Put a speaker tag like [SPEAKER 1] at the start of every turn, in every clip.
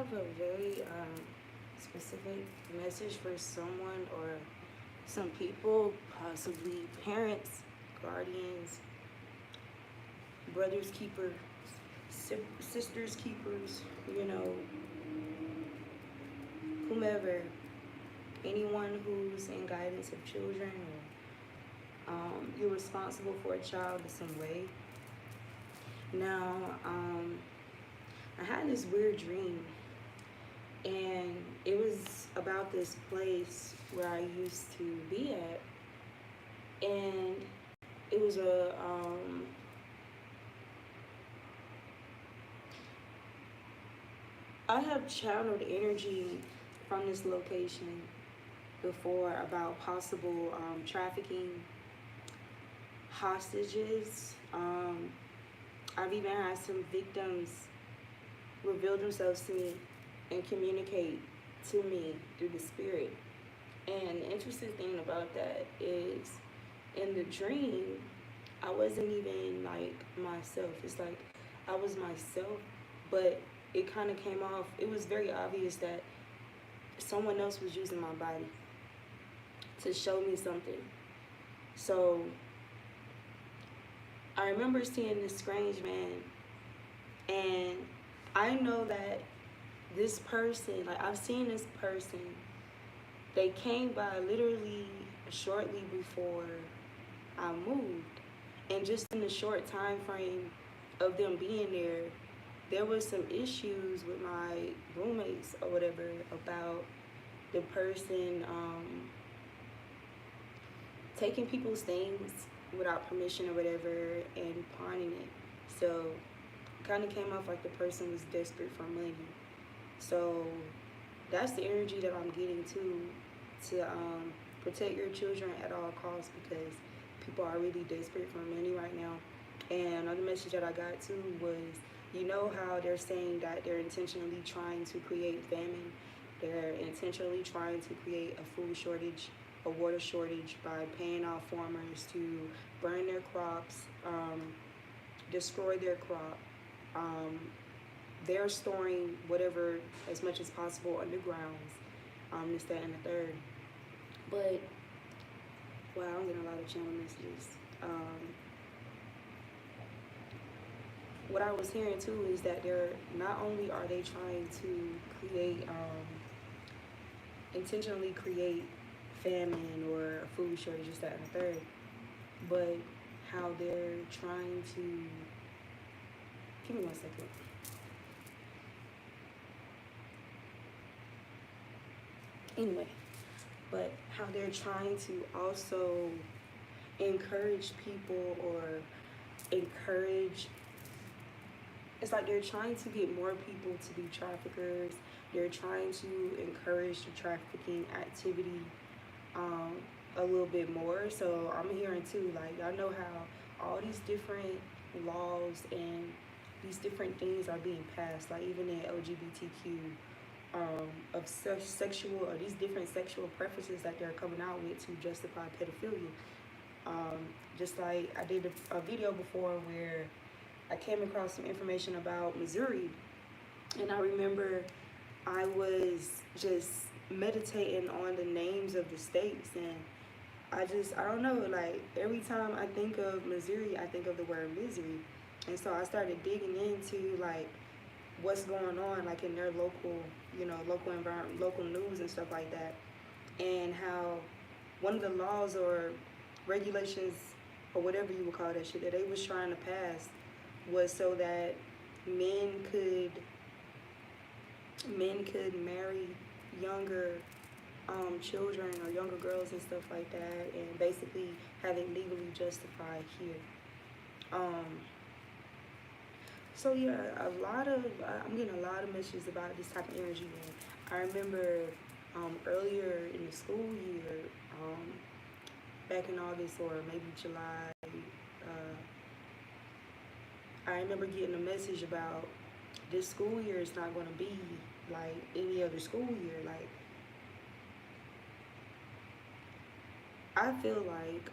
[SPEAKER 1] have a very specific message for someone or some people, possibly parents, guardians, brothers keepers, sisters keepers, you know, whomever, anyone who's in guidance of children, or you're responsible for a child in some way. Now, I had this weird dream, and it was about this place where I used to be at, and it was I have channeled energy from this location before about possible trafficking, hostages. I've even had some victims reveal themselves to me and communicate to me through the spirit. And the interesting thing about that is, in the dream, I wasn't even like myself. It's like I was myself, but it kind of came off. It was very obvious that someone else was using my body to show me something. So I remember seeing this strange man, and I know that this person, like I've seen this person, they came by literally shortly before I moved. And just in the short time frame of them being there was some issues with my roommates or whatever about the person taking people's things without permission or whatever and pawning it. So it kind of came off like the person was desperate for money. So that's the energy that I'm getting to protect your children at all costs, because people are really desperate for money right now. And another message that I got too was, you know how they're saying that they're intentionally trying to create famine, they're intentionally trying to create a food shortage, a water shortage by paying off farmers to burn their crops, destroy their crop. They're storing whatever as much as possible underground, this, that, and the third. But, wow, I'm getting a lot of channel messages. What I was hearing too is that they're, not only are they trying to create, intentionally create famine or a food shortage, this, that, and the third, but how they're trying to, give me 1 second. Anyway, but how they're trying to also encourage people, or encourage, it's like they're trying to get more people to be traffickers. They're trying to encourage the trafficking activity a little bit more. So I'm hearing too, like, y'all know how all these different laws and these different things are being passed, like even in LGBTQ, of sexual, or these different sexual preferences that they're coming out with to justify pedophilia. Just like I did a video before where I came across some information about Missouri, and I remember I was just meditating on the names of the states, and I don't know, like every time I think of Missouri, I think of the word misery. And so I started digging into like what's going on, like in their local, you know, local environment, local news and stuff like that, and how one of the laws or regulations or whatever you would call that shit that they was trying to pass was so that men could marry younger children or younger girls and stuff like that, and basically have it legally justified here. So yeah, I'm getting a lot of messages about this type of energy. And I remember earlier in the school year, back in August or maybe July, I remember getting a message about this school year is not going to be like any other school year. Like, I feel like,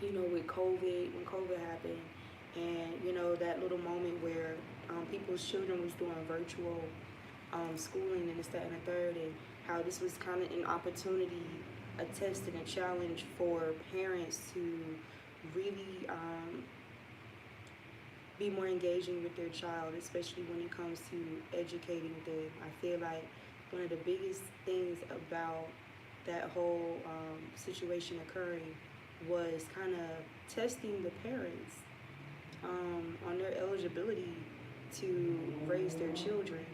[SPEAKER 1] you know, with COVID, when COVID happened, and, you know, that little moment where people's children was doing virtual schooling and this, that, and the third, and how this was kind of an opportunity, a test and a challenge for parents to really be more engaging with their child, especially when it comes to educating them. I feel like one of the biggest things about that whole situation occurring was kind of testing the parents on their eligibility to raise their children,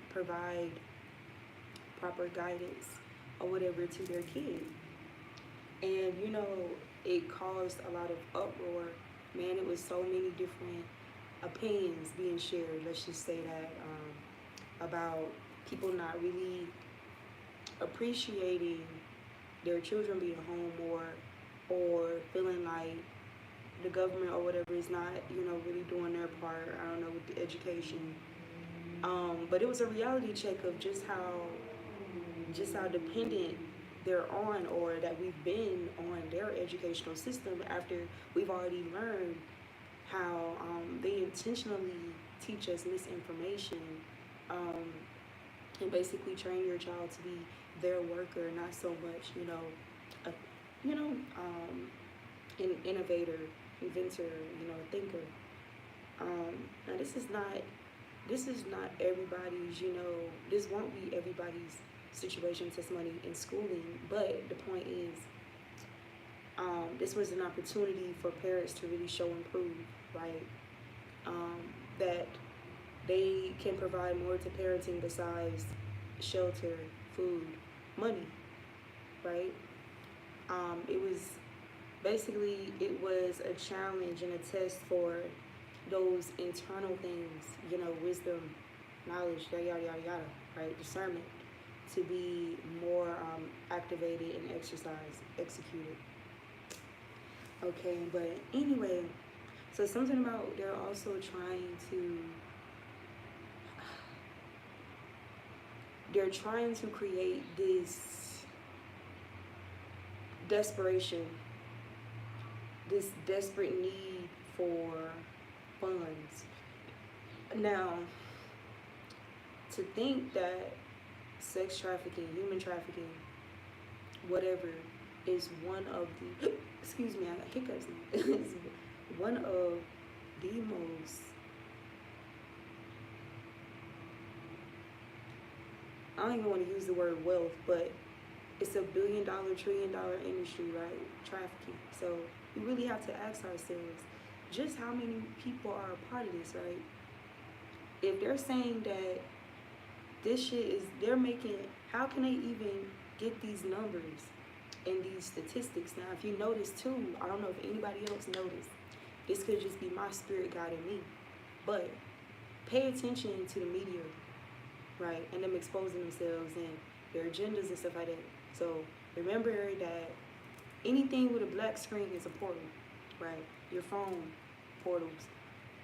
[SPEAKER 1] provide proper guidance or whatever to their kid. And you know, it caused a lot of uproar. Man, it was so many different opinions being shared, let's just say that, about people not really appreciating their children being home more, or feeling like the government or whatever is not, you know, really doing their part, I don't know, with the education. But it was a reality check of just how dependent they're on, or that we've been on their educational system, after we've already learned how they intentionally teach us misinformation, and basically train your child to be their worker, not so much, an innovator, inventor, thinker. Now this is not everybody's, this won't be everybody's situation, testimony in schooling, but the point is, this was an opportunity for parents to really show and prove, right? That they can provide more to parenting besides shelter, food, money, right? It was a challenge and a test for those internal things, wisdom, knowledge, yada, yada, yada, yada, right? Discernment, to be more activated and executed. Okay, but anyway, so something about they're also trying to create this desperation, this desperate need for funds. Now, to think that sex trafficking, human trafficking, whatever, is one of the, excuse me, I got hiccups now, is one of the most, I don't even want to use the word wealth, but it's $1 billion, $1 trillion industry, right? Trafficking. So we really have to ask ourselves, just how many people are a part of this, right? If they're saying that this shit is, they're making, how can they even get these numbers and these statistics? Now, if you notice too, I don't know if anybody else noticed, this could just be my spirit guiding me, but pay attention to the media, right? And them exposing themselves and their agendas and stuff like that. So remember that anything with a black screen is a portal, right? Your phone, portals.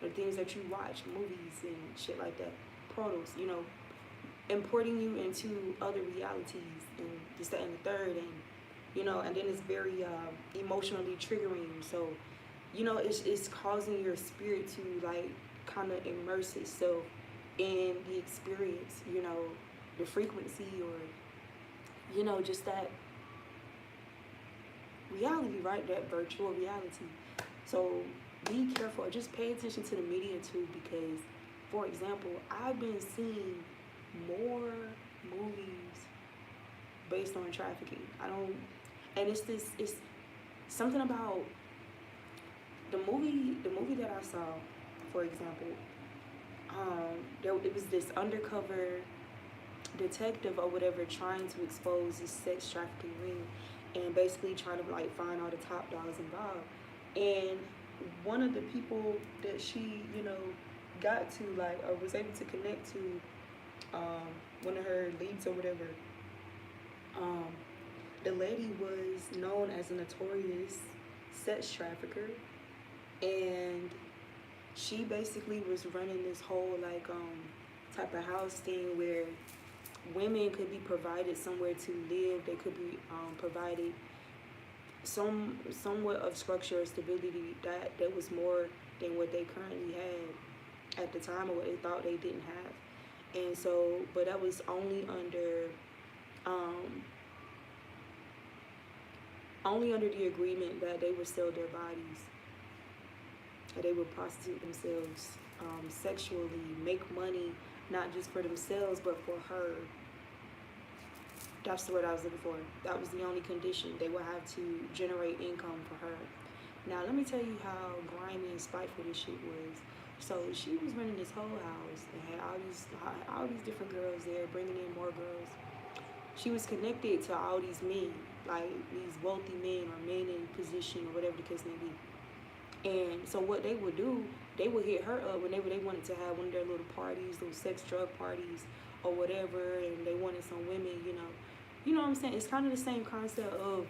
[SPEAKER 1] The things that you watch, movies and shit like that, portals, importing you into other realities and this, that, and the third, and and then it's very emotionally triggering. So it's causing your spirit to like kind of immerse itself in the experience, the frequency, or just that reality, right? That virtual reality. So be careful, just pay attention to the media too, because for example, I've been seeing more movies based on trafficking. It's something about the movie that I saw, for example, it was this undercover detective or whatever trying to expose this sex trafficking ring, and basically trying to like find all the top dogs involved. And one of the people that she, got to like, or was able to connect to, one of her leads or whatever, the lady was known as a notorious sex trafficker, and she basically was running this whole like type of house thing where women could be provided somewhere to live. They could be provided somewhat of structure or stability that was more than what they currently had at the time, or what they thought they didn't have. And so, but that was um, only under the agreement that they would sell their bodies, that they would prostitute themselves sexually, make money, not just for themselves, but for her. That's the word I was looking for. That was the only condition. They would have to generate income for her. Now, let me tell you how grimy and spiteful this shit was. So she was running this whole house and had all these different girls there, bringing in more girls. She was connected to all these men, like these wealthy men or men in position or whatever the case may be. And so what they would do, they would hit her up whenever they wanted to have one of their little parties, those sex drug parties or whatever, and they wanted some women, you know what I'm saying? It's kind of the same concept of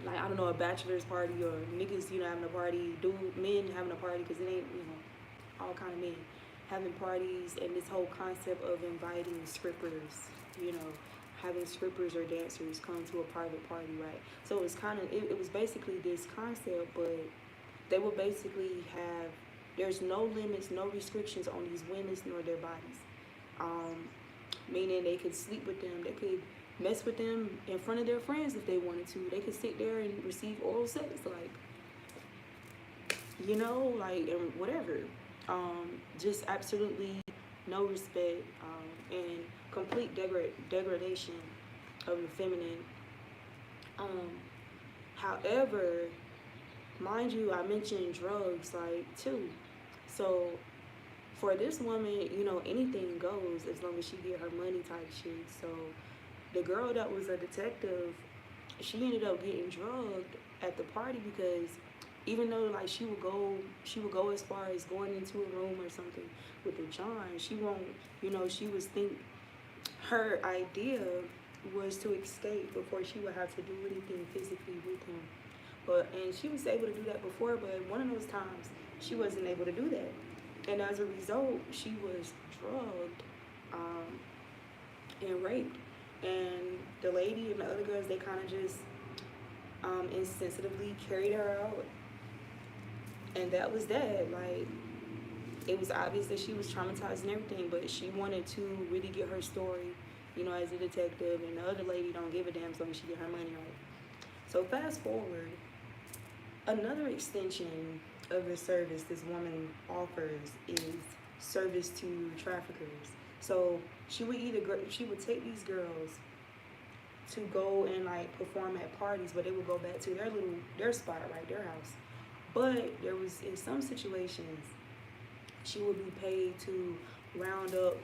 [SPEAKER 1] like, I don't know, a bachelor's party or niggas, having a party, men having a party, because it ain't, all kind of men having parties, and this whole concept of inviting strippers, having strippers or dancers come to a private party, right? So it's kind of, it was basically this concept, but they would basically have, there's no limits, no restrictions on these women nor their bodies. Meaning they could sleep with them, they could mess with them in front of their friends if they wanted to. They could sit there and receive oral sex, like, and whatever. Just absolutely no respect, and complete degradation of the feminine. However, mind you, I mentioned drugs, like, too. So for this woman, anything goes as long as she get her money type shit. So the girl that was a detective, she ended up getting drugged at the party, because even though, like, she would go as far as going into a room or something with a John, she won't, she was her idea was to escape before she would have to do anything physically with him. And she was able to do that before, but one of those times she wasn't able to do that. And as a result, she was drugged and raped. And the lady and the other girls, they kind of just insensitively carried her out. And that was that. Like, it was obvious that she was traumatized and everything, but she wanted to really get her story, as a detective. And the other lady don't give a damn as long as she get her money right. So fast forward, another extension of the service this woman offers is service to traffickers. So she would take these girls to go and, like, perform at parties, but they would go back to their spot, right, their house. But there was, in some situations, she would be paid to round up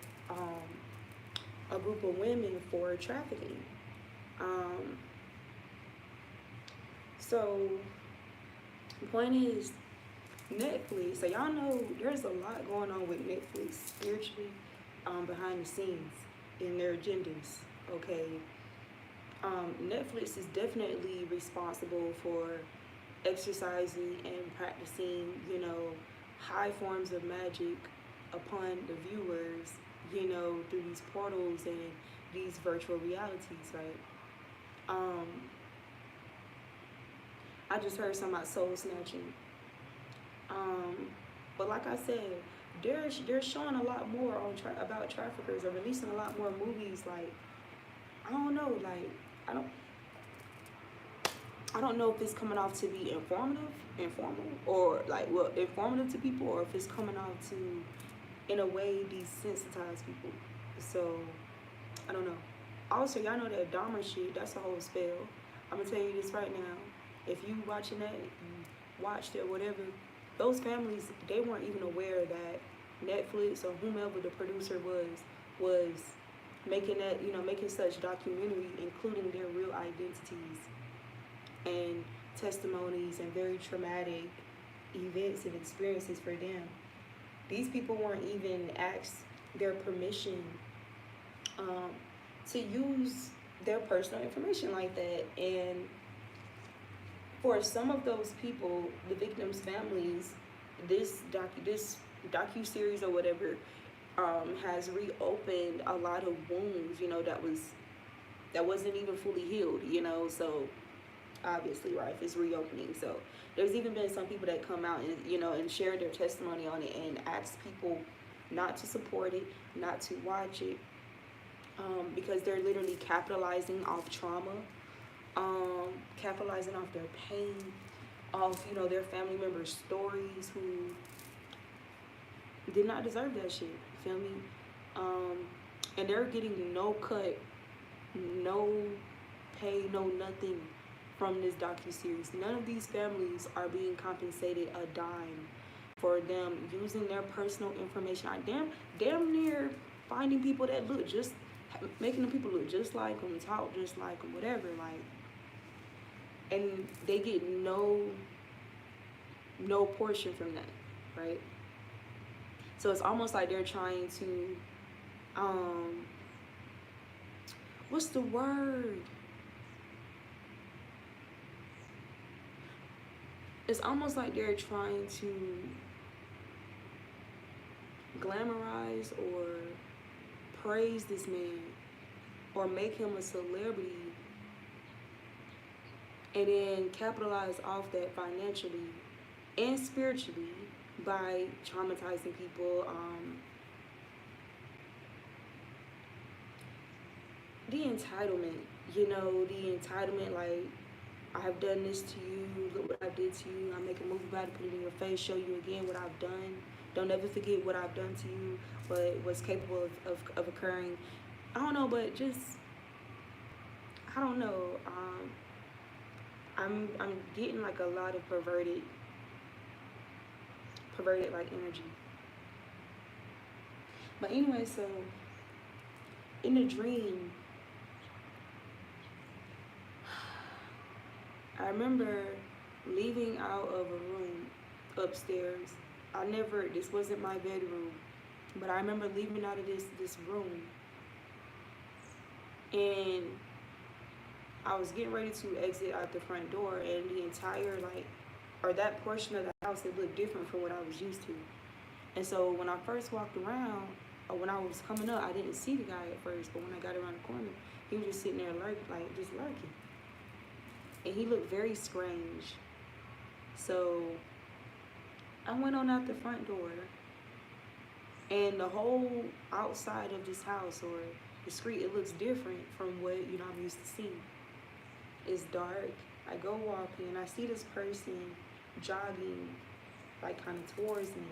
[SPEAKER 1] a group of women for trafficking. So the point is, Netflix. So y'all know there's a lot going on with Netflix spiritually, behind the scenes in their agendas. Okay. Netflix is definitely responsible for exercising and practicing, high forms of magic upon the viewers, through these portals and these virtual realities, right? I just heard something about soul snatching. But like I said, they're showing a lot more about traffickers, or releasing a lot more movies. Like, I don't know, like, I don't know if it's coming off to be informal, or informative to people, or if it's coming off to, in a way, desensitize people. So I don't know. Also, y'all know that Dahmer shit, that's a whole spell. I'm gonna tell you this right now. If you watching that, you watched it, whatever, those families, they weren't even aware that Netflix or whomever the producer was making that, making such documentary, including their real identities and testimonies and very traumatic events and experiences for them. These people weren't even asked their permission to use their personal information like that. And for some of those people, the victims' families, this docu-series or whatever has reopened a lot of wounds, that wasn't even fully healed, so obviously, right, if it's reopening. So there's even been some people that come out and, and share their testimony on it and ask people not to support it, not to watch it, because they're literally capitalizing off trauma, capitalizing off their pain, off, you know, their family members' stories who did not deserve that shit. Feel me? And they're getting no cut, no pay, no nothing from this docuseries. None of these families are being compensated a dime for them using their personal information. I damn near finding people that look just, making the people look just like them, talk just like them, whatever, like, and they get no portion from that, right? So it's almost like they're trying to, what's the word? It's almost like they're trying to glamorize or praise this man or make him a celebrity and then capitalize off that financially and spiritually by traumatizing people. The entitlement, you know, the entitlement, like, I have done this to you, look what I did to you, I make a movie about it, put it in your face, show you again what I've done. Don't ever forget what I've done to you, but what's capable of occurring. I don't know, but just, I don't know. I'm getting like a lot of perverted like energy. But anyway, so in the dream, I remember leaving out of a room upstairs. This wasn't my bedroom, but I remember leaving out of this room, and I was getting ready to exit out the front door, and the entire, like, or that portion of the house, it looked different from what I was used to. And so when I first walked around, or when I was coming up, I didn't see the guy at first, but when I got around the corner, he was just sitting there just lurking. And he looked very strange. So I went on out the front door, and the whole outside of this house or the street, it looks different from what, you know, I'm used to seeing. It's dark. I go walking, and I see this person jogging, like, kind of towards me.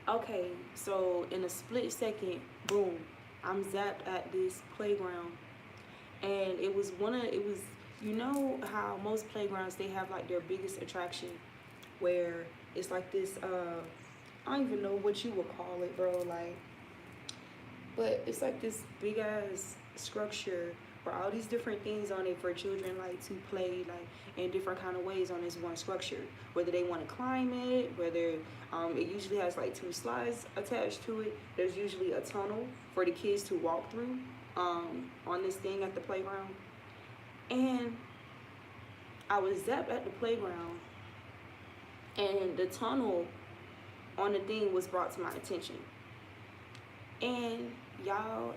[SPEAKER 1] Okay, so in a split second, boom, I'm zapped at this playground. And it was, you know how most playgrounds, they have like their biggest attraction where it's like this, I don't even know what you would call it, bro, like, but it's like this big ass structure where all these different things on it for children, like, to play, like, in different kind of ways on this one structure, whether they want to climb it, whether it usually has like 2 slides attached to it. There's usually a tunnel for the kids to walk through on this thing at the playground. And I was zapped at the playground, and the tunnel on the thing was brought to my attention. And y'all,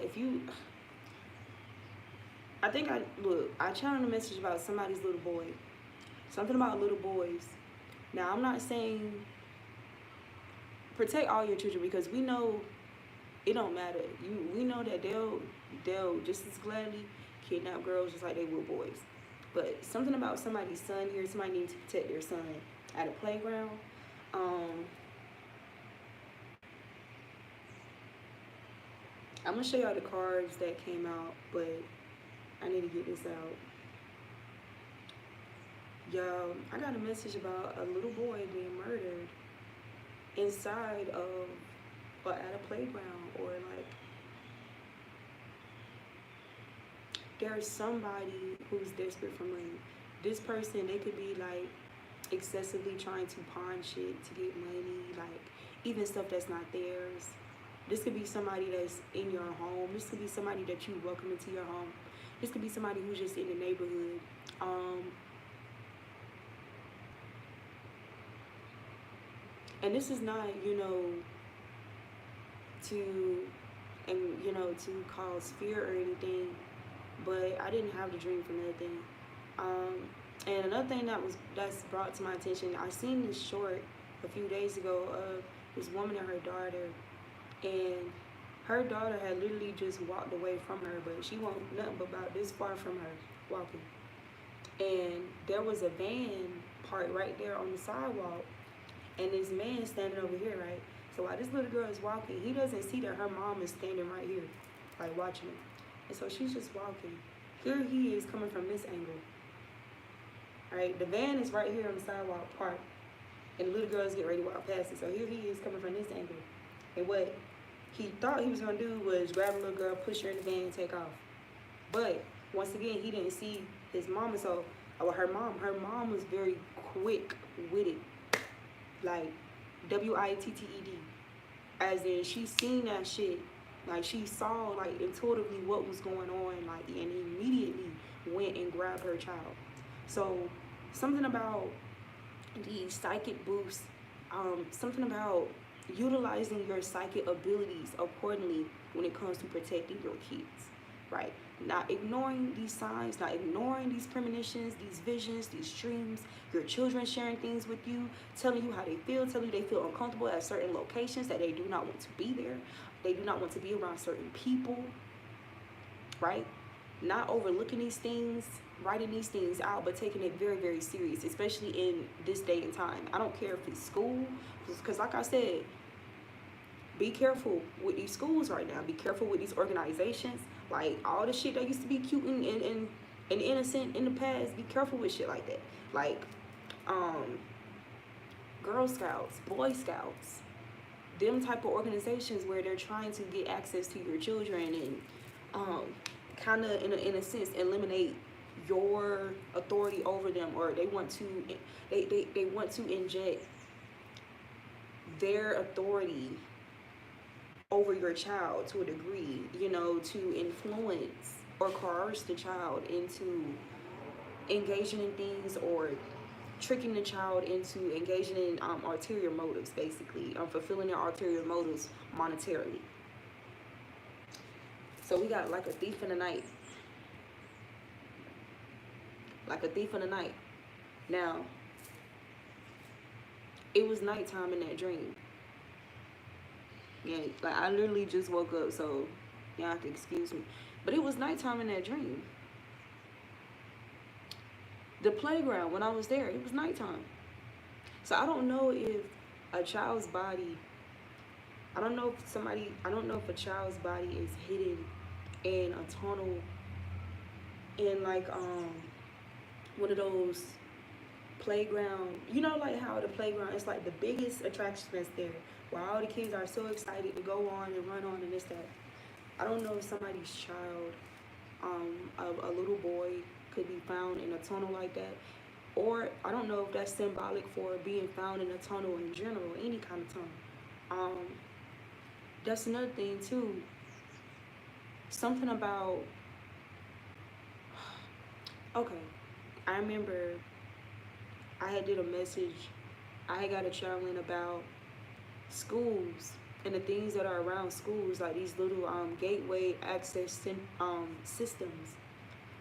[SPEAKER 1] I channeled a message about somebody's little boy, something about little boys. Now, I'm not saying protect all your children, because we know it don't matter. We know that they'll just as gladly kidnap girls just like they will boys. But something about somebody's son here, somebody needs to protect their son at a playground. I'm gonna show y'all the cards that came out, but I need to get this out. Y'all, I got a message about a little boy being murdered inside of, or at a playground, or like, there's somebody who's desperate for money. This person, they could be like excessively trying to pawn shit to get money, like even stuff that's not theirs. This could be somebody that's in your home. This could be somebody that you welcome into your home. This could be somebody who's just in the neighborhood. And this is not, to cause fear or anything, but I didn't have the dream for nothing. And another thing that's brought to my attention, I seen this short a few days ago of this woman and her daughter, and her daughter had literally just walked away from her, but she wasn't nothing but about this far from her walking. And there was a van parked right there on the sidewalk, and this man standing over here, right? So while this little girl is walking, he doesn't see that her mom is standing right here, like watching him. And so she's just walking. Here he is coming from this angle. Right? The van is right here on the sidewalk parked, and the little girl's getting ready to walk past it. So here he is coming from this angle. And what he thought he was gonna do was grab a little girl, push her in the van, and take off. But once again, he didn't see his mom, so her mom was very quick-witted, like WITTED, as in she seen that shit, like she saw like intuitively what was going on, like, and immediately went and grabbed her child. So something about the psychic boost, something about utilizing your psychic abilities accordingly when it comes to protecting your kids, right? Not ignoring these signs, not ignoring these premonitions, these visions, these dreams, your children sharing things with you, telling you how they feel, telling you they feel uncomfortable at certain locations, that they do not want to be there, they do not want to be around certain people, right? Not overlooking these things, writing these things out, but taking it very, very serious, especially in this day and time. I don't care if it's school, because like I said, be careful with these schools right now. Be careful with these organizations. Like, all the shit that used to be cute and innocent in the past, be careful with shit like that. Like, Girl Scouts, Boy Scouts, them type of organizations where they're trying to get access to your children and kind of, in a sense, eliminate your authority over them, or they want to they want to inject their authority over your child to a degree, you know, to influence or coerce the child into engaging in things, or tricking the child into engaging in ulterior motives, basically, fulfilling their ulterior motives monetarily. So we got like a thief in the night. Like a thief in the night. Now, it was nighttime in that dream. Yeah, like I literally just woke up, so you have to excuse me. But it was nighttime in that dream. The playground, when I was there, it was nighttime. So I don't know if a child's body, I don't know if a child's body is hidden in a tunnel, in like one of those playground, you know, like how the playground is like the biggest attraction that's there, where all the kids are so excited to go on and run on and this, that. I don't know if somebody's child, a little boy, could be found in a tunnel like that, or I don't know if that's symbolic for being found in a tunnel in general, any kind of tunnel. That's another thing too. Something about, okay, I remember I had did a message, I had got a channeling about schools and the things that are around schools, like these little gateway access systems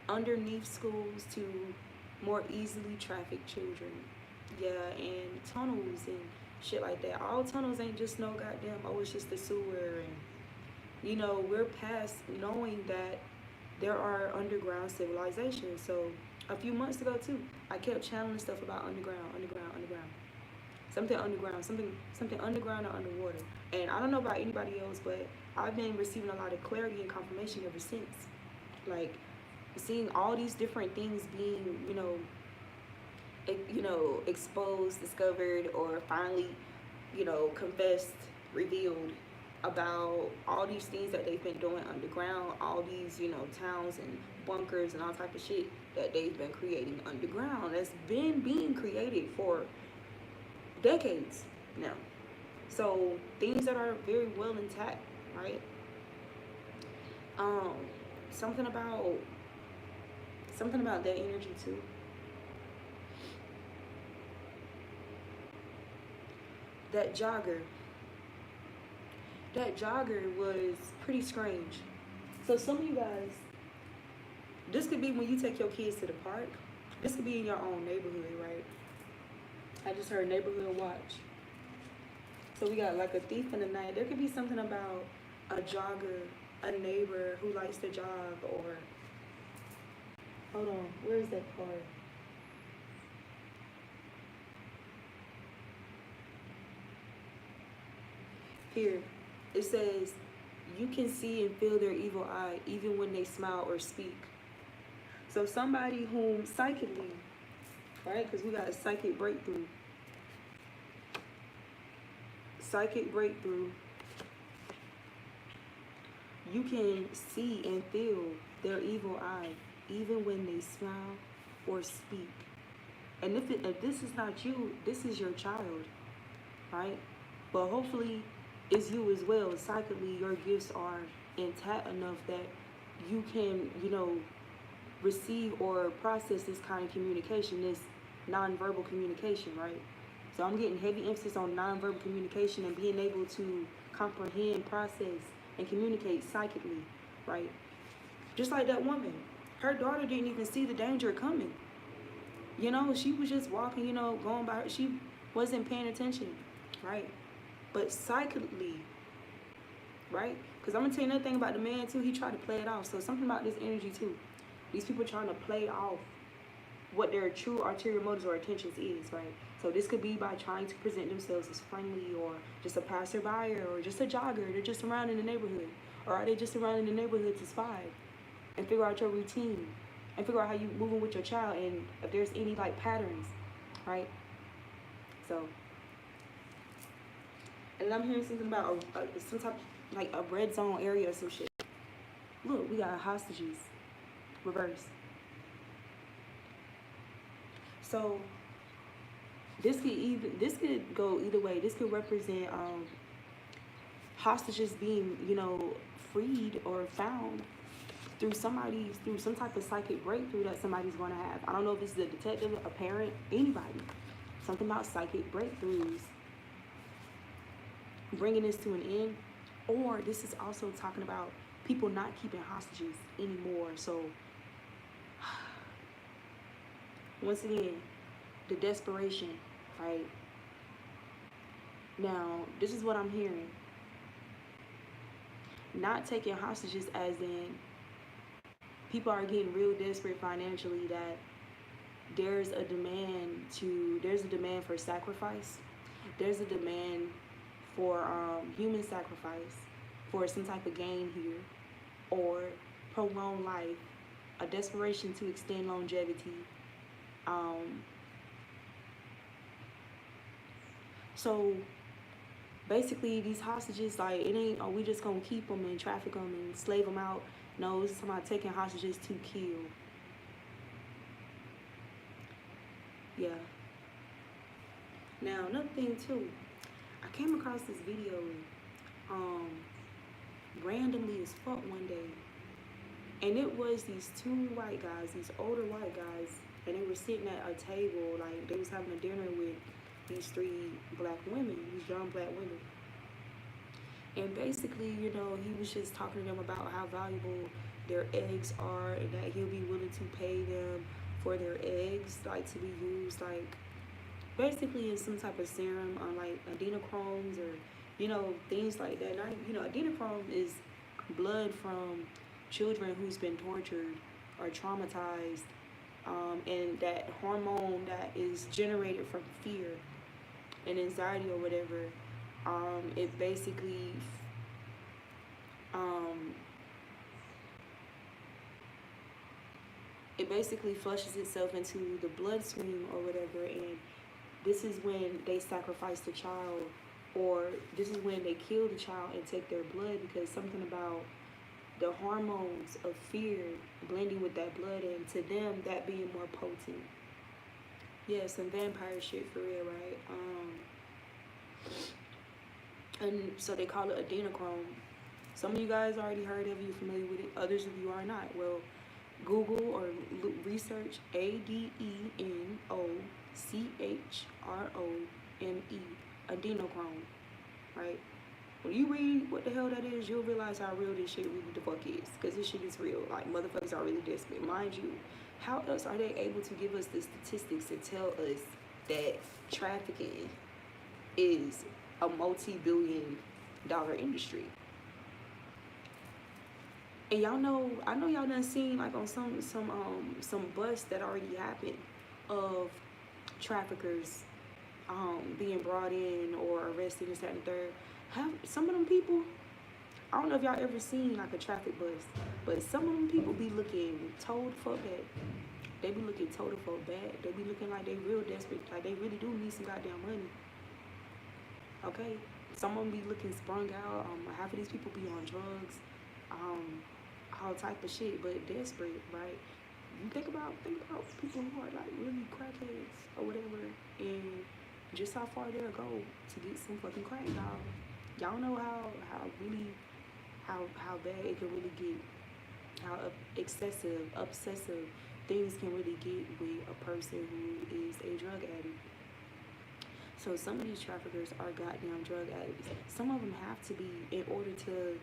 [SPEAKER 1] underneath schools to more easily traffic children. Yeah, and tunnels and shit like that. All tunnels ain't just no goddamn, oh, it's just the sewer. And you know, we're past knowing that there are underground civilizations. So a few months ago too, I kept channeling stuff about underground. Something underground, something underground or underwater. And I don't know about anybody else, but I've been receiving a lot of clarity and confirmation ever since. Like, seeing all these different things being, exposed, discovered, or finally, confessed, revealed about all these things that they've been doing underground, all these, towns and bunkers and all type of shit that they've been creating underground, that's been being created for decades now. So things that are very well intact, right? Something about that energy too. That jogger was pretty strange. So some of you guys, this could be when you take your kids to the park. This could be in your own neighborhood, right? I just heard neighborhood watch. So we got like a thief in the night. There could be something about a jogger, a neighbor who likes to jog, or hold on, where's that card? Here, it says, you can see and feel their evil eye even when they smile or speak. So somebody whom psychically, right? Because we got a psychic breakthrough. Psychic breakthrough. You can see and feel their evil eye even when they smile or speak. And if this is not you, this is your child, right? But hopefully it's you as well. Psychically, your gifts are intact enough that you can, you know, receive or process this kind of communication, this nonverbal communication, right? So I'm getting heavy emphasis on nonverbal communication and being able to comprehend, process, and communicate psychically, right? Just like that woman. Her daughter didn't even see the danger coming. You know, she was just walking, you know, going by her. She wasn't paying attention, right? But psychically, right? Because I'm going to tell you another thing about the man, too. He tried to play it off. So something about this energy, too. These people trying to play off what their true ulterior motives or intentions is, right? So this could be by trying to present themselves as friendly, or just a passerby, or just a jogger. They're just around in the neighborhood. Or are they just around in the neighborhood to spy and figure out your routine and figure out how you moving with your child and if there's any like patterns, right? So, and I'm hearing something about some type of, like a red zone area or some shit. Look, we got hostages, reverse. So this could go either way. This could represent hostages being, you know, freed or found through some type of psychic breakthrough that somebody's going to have. I don't know if this is a detective, a parent, anybody. Something about psychic breakthroughs bringing this to an end. Or this is also talking about people not keeping hostages anymore. So once again, the desperation, right? Now, this is what I'm hearing. Not taking hostages as in people are getting real desperate financially, that there's a demand for sacrifice. There's a demand for human sacrifice for some type of gain here, or prolonged life, a desperation to extend longevity. So basically these hostages, like, it ain't, oh, we just gonna keep them and traffic them and slave them out. No, it's about taking hostages to kill. Yeah. Now, another thing too, I came across this video randomly as fuck one day. And it was these two white guys, these older white guys, and they were sitting at a table, like they was having a dinner with these three black women, these young black women. And basically, you know, he was just talking to them about how valuable their eggs are, and that he'll be willing to pay them for their eggs, like to be used, like basically in some type of serum on like adenochromes, or, you know, things like that. Not, you know, adrenochrome is blood from children who's been tortured or traumatized, and that hormone that is generated from fear and anxiety or whatever. It basically flushes itself into the bloodstream or whatever, and this is when they sacrifice the child, or this is when they kill the child and take their blood, because something about the hormones of fear blending with that blood, and to them that being more potent. Yeah, some vampire shit for real, right? And so they call it adrenochrome. Some of you guys already heard of it, you're familiar with it. Others of you are not. Well, Google or research ADENOCHROME, adrenochrome, right? When you read what the hell that is, you'll realize how real this shit really the fuck is. Because this shit is real. Like, motherfuckers are really desperate. Mind you, how else are they able to give us the statistics and tell us that trafficking is a multi-billion-dollar industry. And y'all know, I know y'all done seen like on some busts that already happened of traffickers being brought in or arrested, this, that, and the third. Have some of them people, I don't know if y'all ever seen like a traffic bust, but some of them people be looking told fuck bad. They be looking total fuck bad. They be looking like they real desperate, like they really do need some goddamn money. Okay? Some of them be looking sprung out. Half of these people be on drugs, all type of shit, but desperate, right? You think about people who are like really crackheads or whatever, and just how far they'll go to get some fucking crack, dog. Y'all know how bad it can really get, how excessive, obsessive things can really get with a person who is a drug addict. So some of these traffickers are goddamn drug addicts. Some of them have to be in order to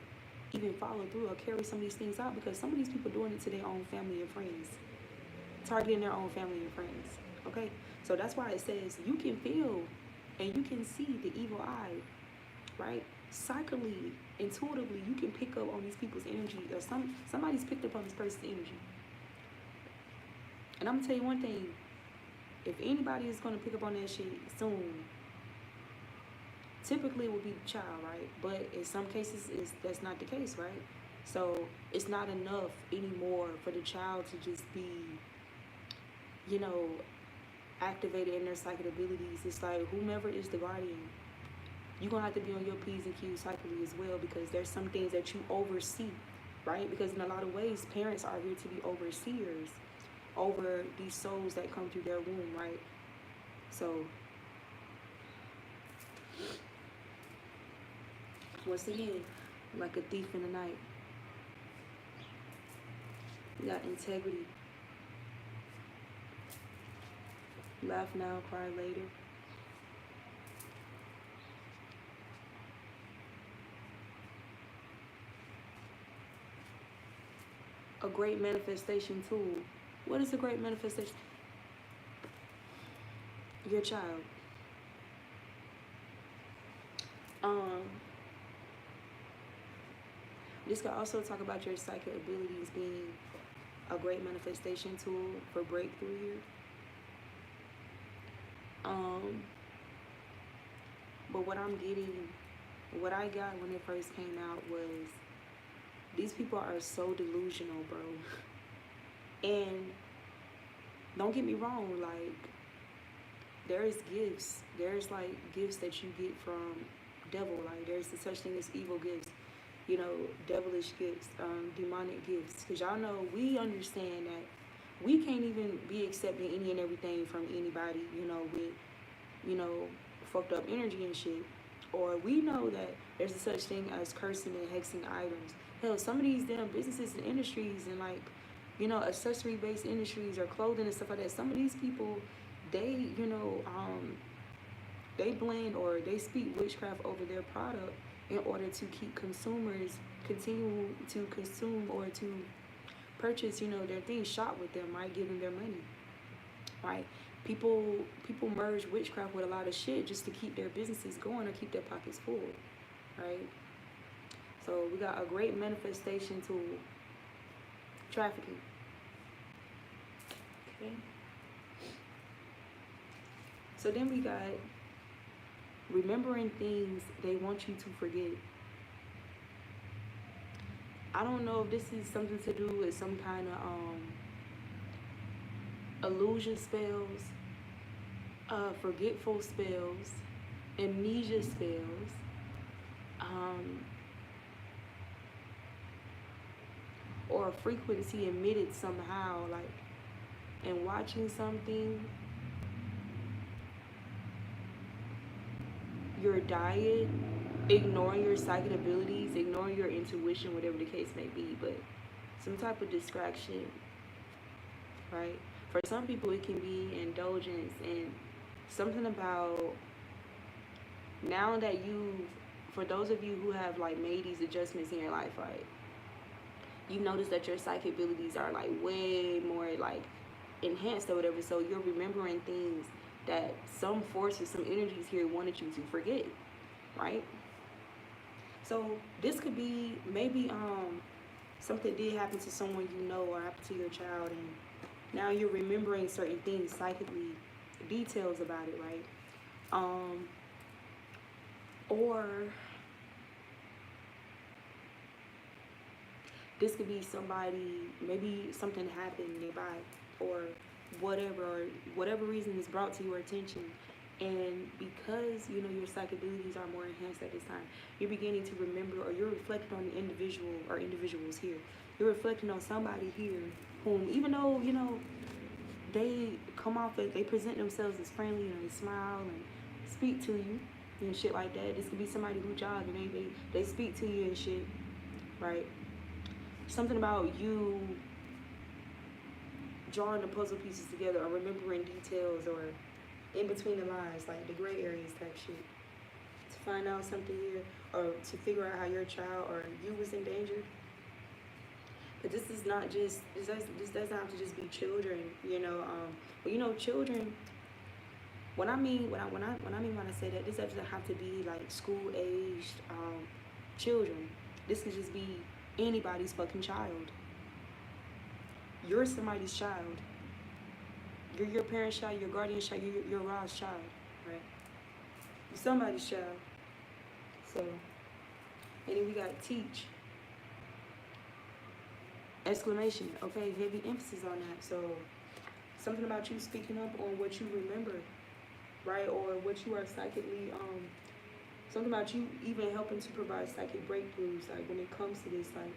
[SPEAKER 1] even follow through or carry some of these things out, because some of these people doing it to their own family and friends, targeting their own family and friends. Okay, so that's why it says you can feel and you can see the evil eye, right? Psychically, intuitively, you can pick up on these people's energy, or somebody's picked up on this person's energy. And I'm gonna tell you one thing: if anybody is gonna pick up on that shit soon, typically it will be the child, right? But in some cases, that's not the case, right? So it's not enough anymore for the child to just be, you know, activated in their psychic abilities. It's like whomever is the guardian, you're gonna have to be on your P's and Q's psychically as well, because there's some things that you oversee, right? Because in a lot of ways, parents are here to be overseers over these souls that come through their womb, right? So once again, like a thief in the night, you got integrity. Laugh now, cry later. A great manifestation tool. What is a great manifestation? Your child. This could also talk about your psychic abilities being a great manifestation tool for breakthrough here. But what I'm getting, what I got when it first came out was, these people are so delusional, bro. And don't get me wrong, like, there's gifts. There's like gifts that you get from devil. Like there's such thing as evil gifts, you know, devilish gifts, demonic gifts. Because y'all know, we understand that we can't even be accepting any and everything from anybody, you know, with, you know, fucked up energy and shit. Or we know that there's a such thing as cursing and hexing items. Hell, some of these damn businesses and industries and like, you know, accessory based industries or clothing and stuff like that, some of these people, they, you know, they blend or they speak witchcraft over their product in order to keep consumers continue to consume or to purchase, you know, their things, shop with them, right? Give them their money, right? People merge witchcraft with a lot of shit just to keep their businesses going or keep their pockets full, right? So we got a great manifestation tool, trafficking. Okay. So then we got remembering things they want you to forget. I don't know if this is something to do with some kind of illusion spells, forgetful spells, amnesia spells, or a frequency emitted somehow, like in watching something, your diet, ignoring your psychic abilities, ignoring your intuition, whatever the case may be, but some type of distraction, right? For some people, it can be indulgence and something about, now that for those of you who have like made these adjustments in your life, right? You notice that your psychic abilities are like way more like enhanced or whatever, so you're remembering things that some forces, some energies here wanted you to forget. right? So this could be maybe something did happen to someone you know or happened to your child, and now you're remembering certain things psychically, details about it, right? Or this could be somebody, maybe something happened nearby, or whatever reason is brought to your attention. And because, you know, your psychic abilities are more enhanced at this time, you're beginning to remember, or you're reflecting on the individual or individuals here. You're reflecting on somebody here whom, even though, you know, they come off as, they present themselves as friendly, and they smile and speak to you and shit like that. This could be somebody who jogged and they speak to you and shit, right? Something about you drawing the puzzle pieces together, or remembering details, or in between the lines, like the gray areas type shit, to find out something here, or to figure out how your child or you was in danger. But this is not just, this doesn't have to just be children, you know. But you know, children, when I say that, this doesn't have to be like school-aged children. This could just be anybody's fucking child. You're somebody's child. You're your parent's child, your guardian's child, you're Ra's child, right? You're somebody's child. So, and then we got teach. Exclamation, okay, heavy emphasis on that. So, something about you speaking up on what you remember, right? Or what you are psychically, something about you even helping to provide psychic breakthroughs, like when it comes to this, like,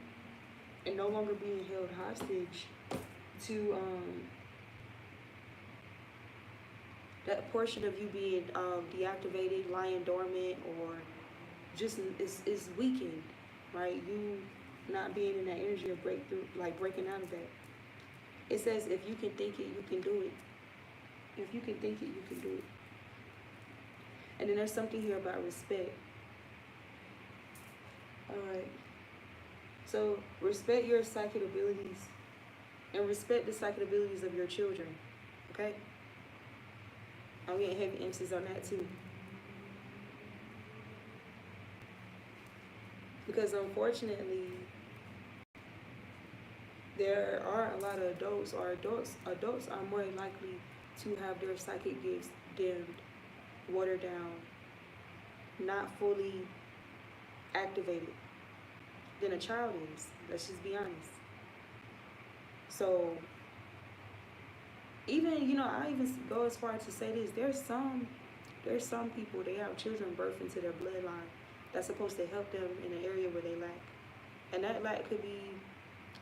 [SPEAKER 1] and no longer being held hostage to, that portion of you being deactivated, lying dormant, or just is weakened, right? You not being in that energy of breakthrough, like breaking out of that. It says, if you can think it, you can do it. If you can think it, you can do it. And then there's something here about respect. All right. So respect your psychic abilities, and respect the psychic abilities of your children. Okay? I'm getting heavy emphasis on that too. Because unfortunately, there are a lot of adults are more likely to have their psychic gifts dimmed, watered down, not fully activated than a child is. Let's just be honest. So even, you know, I even go as far as to say this, there's some people, they have children birthed into their bloodline that's supposed to help them in an area where they lack. And that lack could be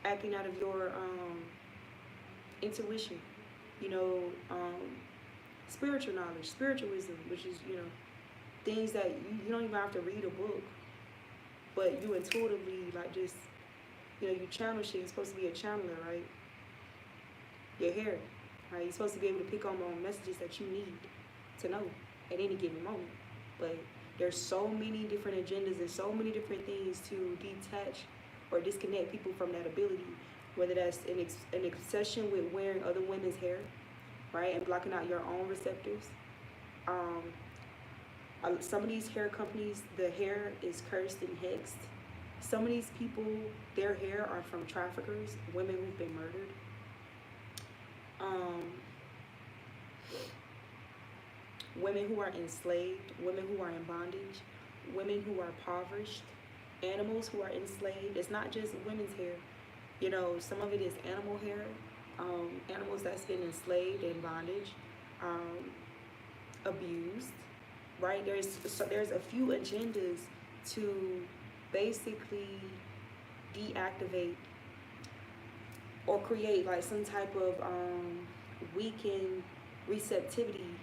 [SPEAKER 1] acting out of your intuition, you know, spiritual knowledge, spiritual wisdom, which is, you know, things that you don't even have to read a book, but you intuitively, like, just, you know, you channel shit. You're supposed to be a channeler, right? Your hair, right? You're supposed to be able to pick on messages that you need to know at any given moment. But there's so many different agendas and so many different things to detach or disconnect people from that ability, whether that's an obsession with wearing other women's hair, right, and blocking out your own receptors. Some of these hair companies, the hair is cursed and hexed. Some of these people, their hair are from traffickers, women who've been murdered. Women who are enslaved, women who are in bondage, women who are impoverished, animals who are enslaved. It's not just women's hair. You know, some of it is animal hair, animals that's been enslaved in bondage, abused, right? There's a few agendas to basically deactivate or create like some type of weakened receptivity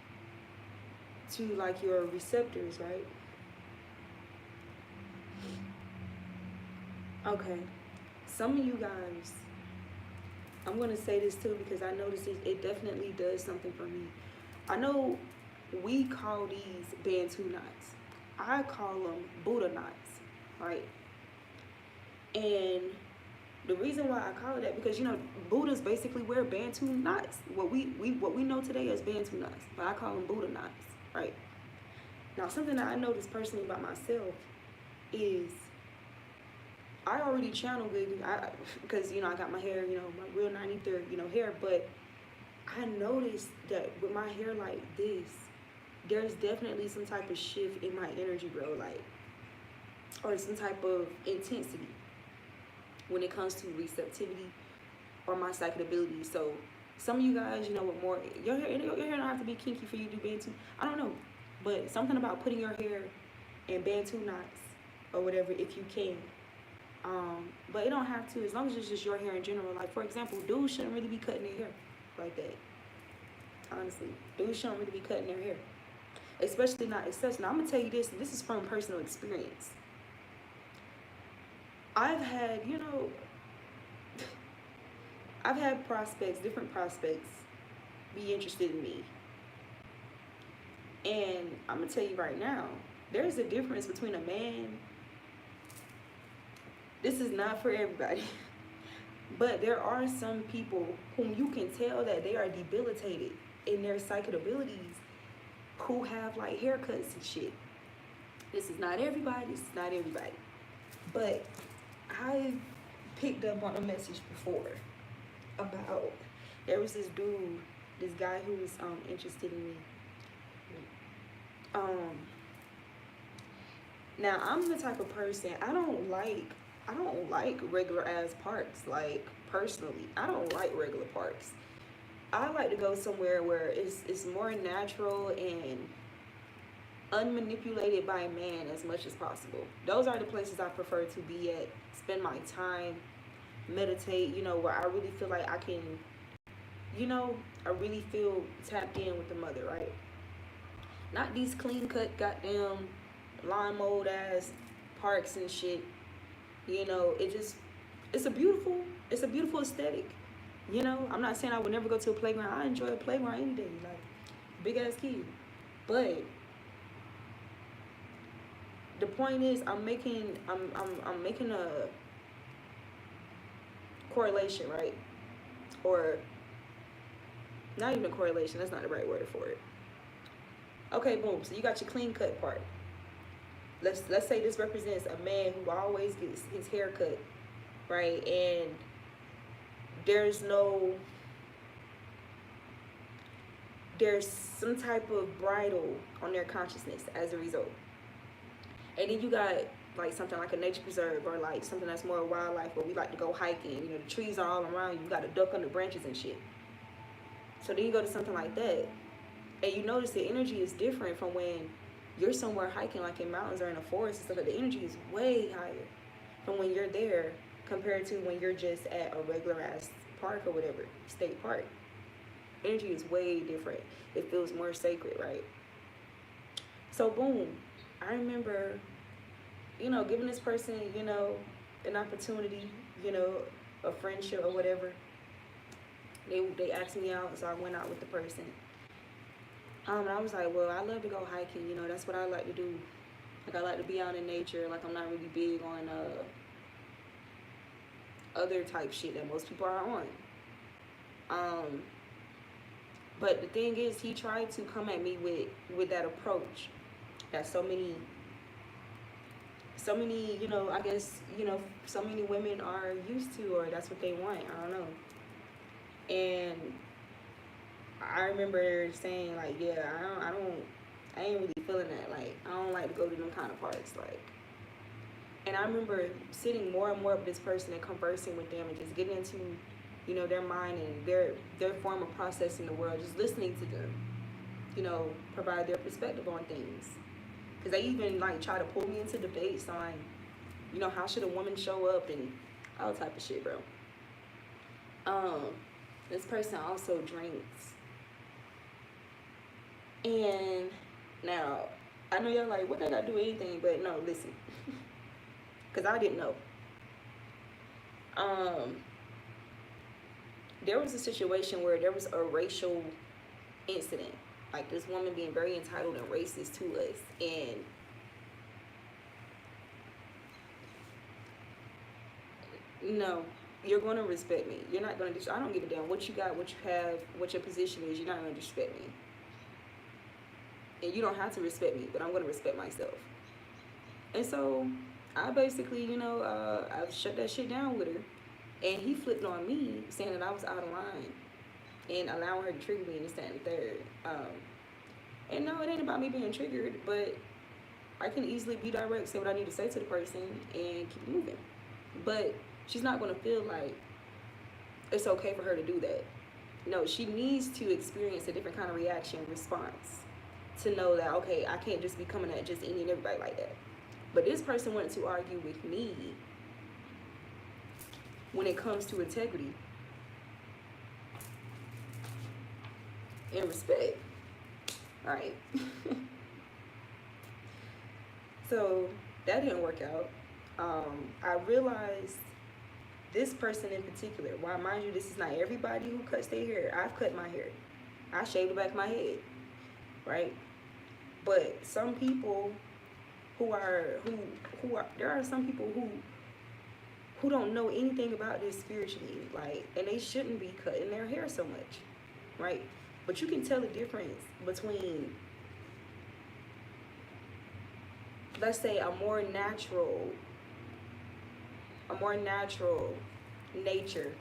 [SPEAKER 1] to like your receptors, right? Okay, some of you guys, I'm gonna say this too because I noticed it definitely does something for me. I know we call these Bantu knots. I call them Buddha knots, right? And the reason why I call it that, because, you know, Buddhas basically wear Bantu knots. What we know today as Bantu knots, but I call them Buddha knots, right? Now, something that I noticed personally about myself is I already channel good, because, you know, I got my hair, you know, my real 93rd, you know, hair, but I noticed that with my hair like this, there's definitely some type of shift in my energy, bro, like, or some type of intensity when it comes to receptivity or my psychic ability. So some of you guys, you know, with more, your hair don't have to be kinky for you to do Bantu. I don't know, but something about putting your hair in Bantu knots or whatever, if you can. But it don't have to, as long as it's just your hair in general. Like, for example, dudes shouldn't really be cutting their hair like that. Honestly, dudes shouldn't really be cutting their hair, especially not excessive. Now, I'm gonna tell you this, and this is from personal experience. I've had, you know, I've had prospects, different prospects, be interested in me. And I'm gonna tell you right now, there's a difference between a man. This is not for everybody, but there are some people whom you can tell that they are debilitated in their psychic abilities, who have like haircuts and shit. This is not everybody, this is not everybody. But I picked up on a message before about, there was this dude, this guy who was interested in me. Now, I'm the type of person, I don't like regular ass parks. Like, personally, I don't like regular parks. I like to go somewhere where it's more natural and unmanipulated by man as much as possible. Those are the places I prefer to be at, spend my time, meditate, you know, where I really feel like I can, you know, I really feel tapped in with the mother, right? Not these clean cut goddamn lawn mold ass parks and shit. You know, it's a beautiful aesthetic. You know, I'm not saying I would never go to a playground. I enjoy a playground any day, like big ass kid. But the point is, I'm making a correlation, right? Or not even a correlation. That's not the right word for it. Okay, boom. So you got your clean cut part. Let's say this represents a man who always gets his hair cut, right? And there's some type of bridle on their consciousness as a result. And then you got like something like a nature preserve, or like something that's more wildlife, where we like to go hiking. You know, the trees are all around you. You got to duck under branches and shit. So then you go to something like that, and you notice the energy is different from when you're somewhere hiking, like in mountains or in a forest and stuff. Like, the energy is way higher from when you're there compared to when you're just at a regular ass park or whatever, state park. Energy is way different. It feels more sacred, right? So boom, I remember, you know, giving this person, you know, an opportunity, you know, a friendship or whatever. They asked me out, so I went out with the person. And I was like, well, I love to go hiking, you know, that's what I like to do. Like, I like to be out in nature. Like, I'm not really big on other type shit that most people are on. But the thing is, he tried to come at me with that approach that so many, you know, I guess, you know, so many women are used to, or that's what they want. I don't know. And I remember saying, like, yeah, I ain't really feeling that. Like, I don't like to go to them kind of parks. Like, and I remember sitting more and more with this person and conversing with them and just getting into, you know, their mind and their form of processing the world, just listening to them, you know, provide their perspective on things. Because they even, like, try to pull me into debates on, you know, how should a woman show up and all type of shit, bro. This person also drinks. And now, I know y'all like, what did I do anything? But no, listen. Because I didn't know. There was a situation where there was a racial incident. Like, this woman being very entitled and racist to us. And no, you're going to respect me. You're not going to, I don't give a damn what you got, what you have, what your position is. You're not going to disrespect me. And you don't have to respect me, but I'm going to respect myself. And so I basically, I shut that shit down with her. And he flipped on me, saying that I was out of line and allowing her to trigger me and this, that, and the third. And no, it ain't about me being triggered, but I can easily be direct, say what I need to say to the person, and keep moving. But she's not going to feel like it's okay for her to do that. No, she needs to experience a different kind of reaction, response, to know that, okay, I can't just be coming at just any and everybody like that. But this person wanted to argue with me when it comes to integrity and respect. All right. So that didn't work out. I realized this person in particular, why, mind you, this is not everybody who cuts their hair. I've cut my hair. I shaved the back of my head, right? But some people there are some people who don't know anything about this spiritually, like, and they shouldn't be cutting their hair so much, right? But you can tell the difference between, let's say, a more natural nature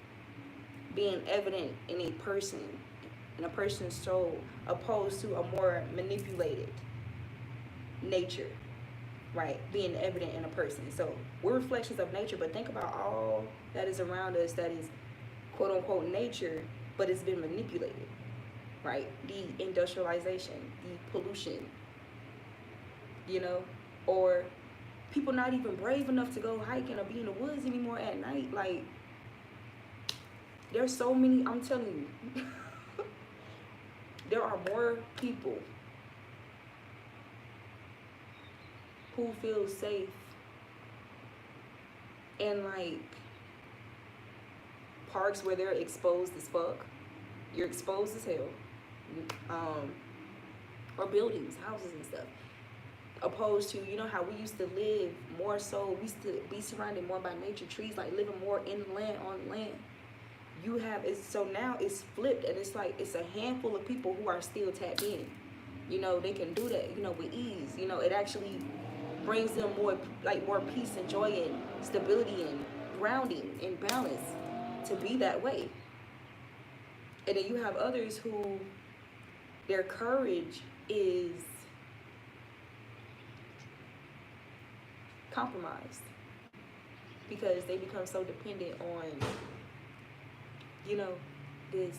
[SPEAKER 1] being evident in a person's soul, opposed to a more manipulated nature, right, being evident in a person. So we're reflections of nature, but think about all that is around us that is quote unquote nature, but it's been manipulated, right? The industrialization, the pollution, or people not even brave enough to go hiking or be in the woods anymore at night. Like, there's so many, I'm telling you, there are more people who feel safe in, like, parks where they're exposed as fuck. You're exposed as hell. Or buildings, houses and stuff. Opposed to, how we used to live more so, we used to be surrounded more by nature, trees, like living more inland, on land. So now it's flipped, and it's like, it's a handful of people who are still tapped in. They can do that, with ease. It actually brings them more peace and joy and stability and grounding and balance to be that way. And then you have others who their courage is compromised because they become so dependent on, this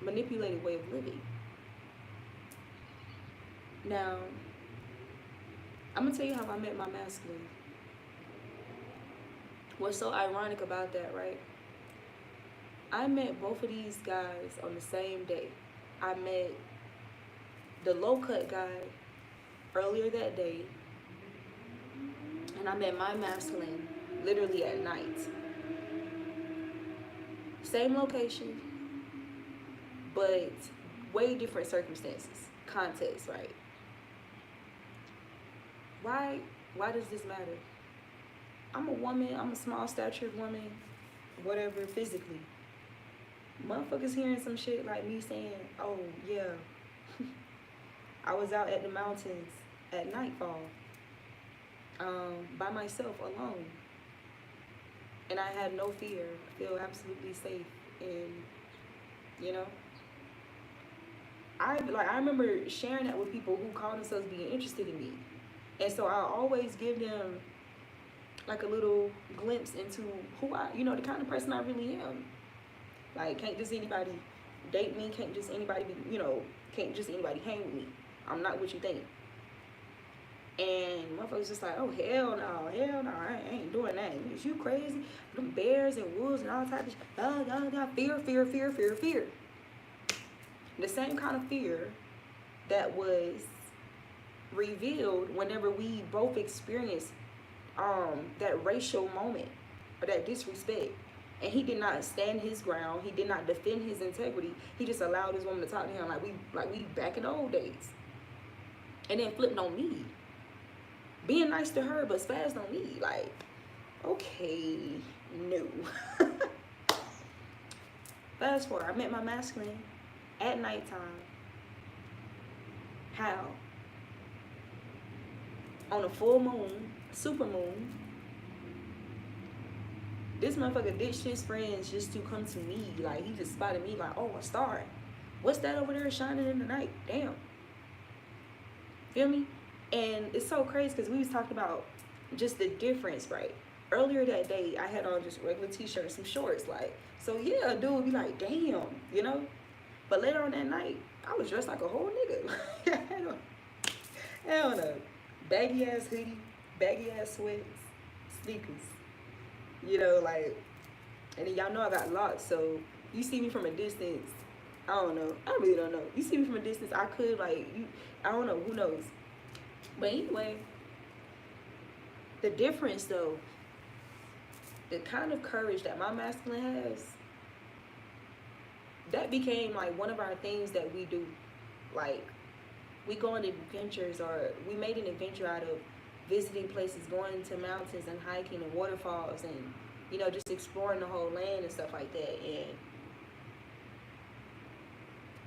[SPEAKER 1] manipulated way of living. Now, I'm gonna tell you how I met my masculine. What's so ironic about that, right? I met both of these guys on the same day. I met the low-cut guy earlier that day, and I met my masculine literally at night. Same location, but way different circumstances, context, right? Why does this matter? I'm a woman, I'm a small statured woman, whatever, physically. Motherfuckers hearing some shit like me saying, oh yeah, I was out at the mountains at nightfall, by myself, alone. And I had no fear. I feel absolutely safe. And, I remember sharing that with people who call themselves being interested in me. And so I always give them like a little glimpse into who the kind of person I really am. Like, can't just anybody date me, can't just anybody be, can't just anybody hang with me. I'm not what you think. And motherfuckers just like, oh, hell no, I ain't doing that. Is you crazy? Them bears and wolves and all types of fear. The same kind of fear that was revealed whenever we both experienced that racial moment or that disrespect. And he did not stand his ground. He did not defend his integrity. He just allowed his woman to talk to him like we back in the old days. And then flipped on me. Being nice to her, but spazzed on me. Like, okay, no. Fast forward, I met my masculine at nighttime. How? On a full moon, super moon, this motherfucker ditched his friends just to come to me. Like, he just spotted me like, oh, a star. What's that over there shining in the night? Damn. Feel me? And it's so crazy because we was talking about just the difference, right? Earlier that day, I had on just regular t-shirt and some shorts. Like, so yeah, a dude would be like, damn, you know? But later on that night, I was dressed like a whole nigga. I had on a baggy ass hoodie, baggy ass sweats, sneakers. You know, like, and then y'all know I got locks, so you see me from a distance, I don't know, I really don't know. You see me from a distance, I could, like, I don't know, who knows. But anyway, the difference though, the kind of courage that my masculine has, that became like one of our things that we do. Like, we go on adventures, or we made an adventure out of visiting places, going to mountains and hiking and waterfalls, and, you know, just exploring the whole land and stuff like that. And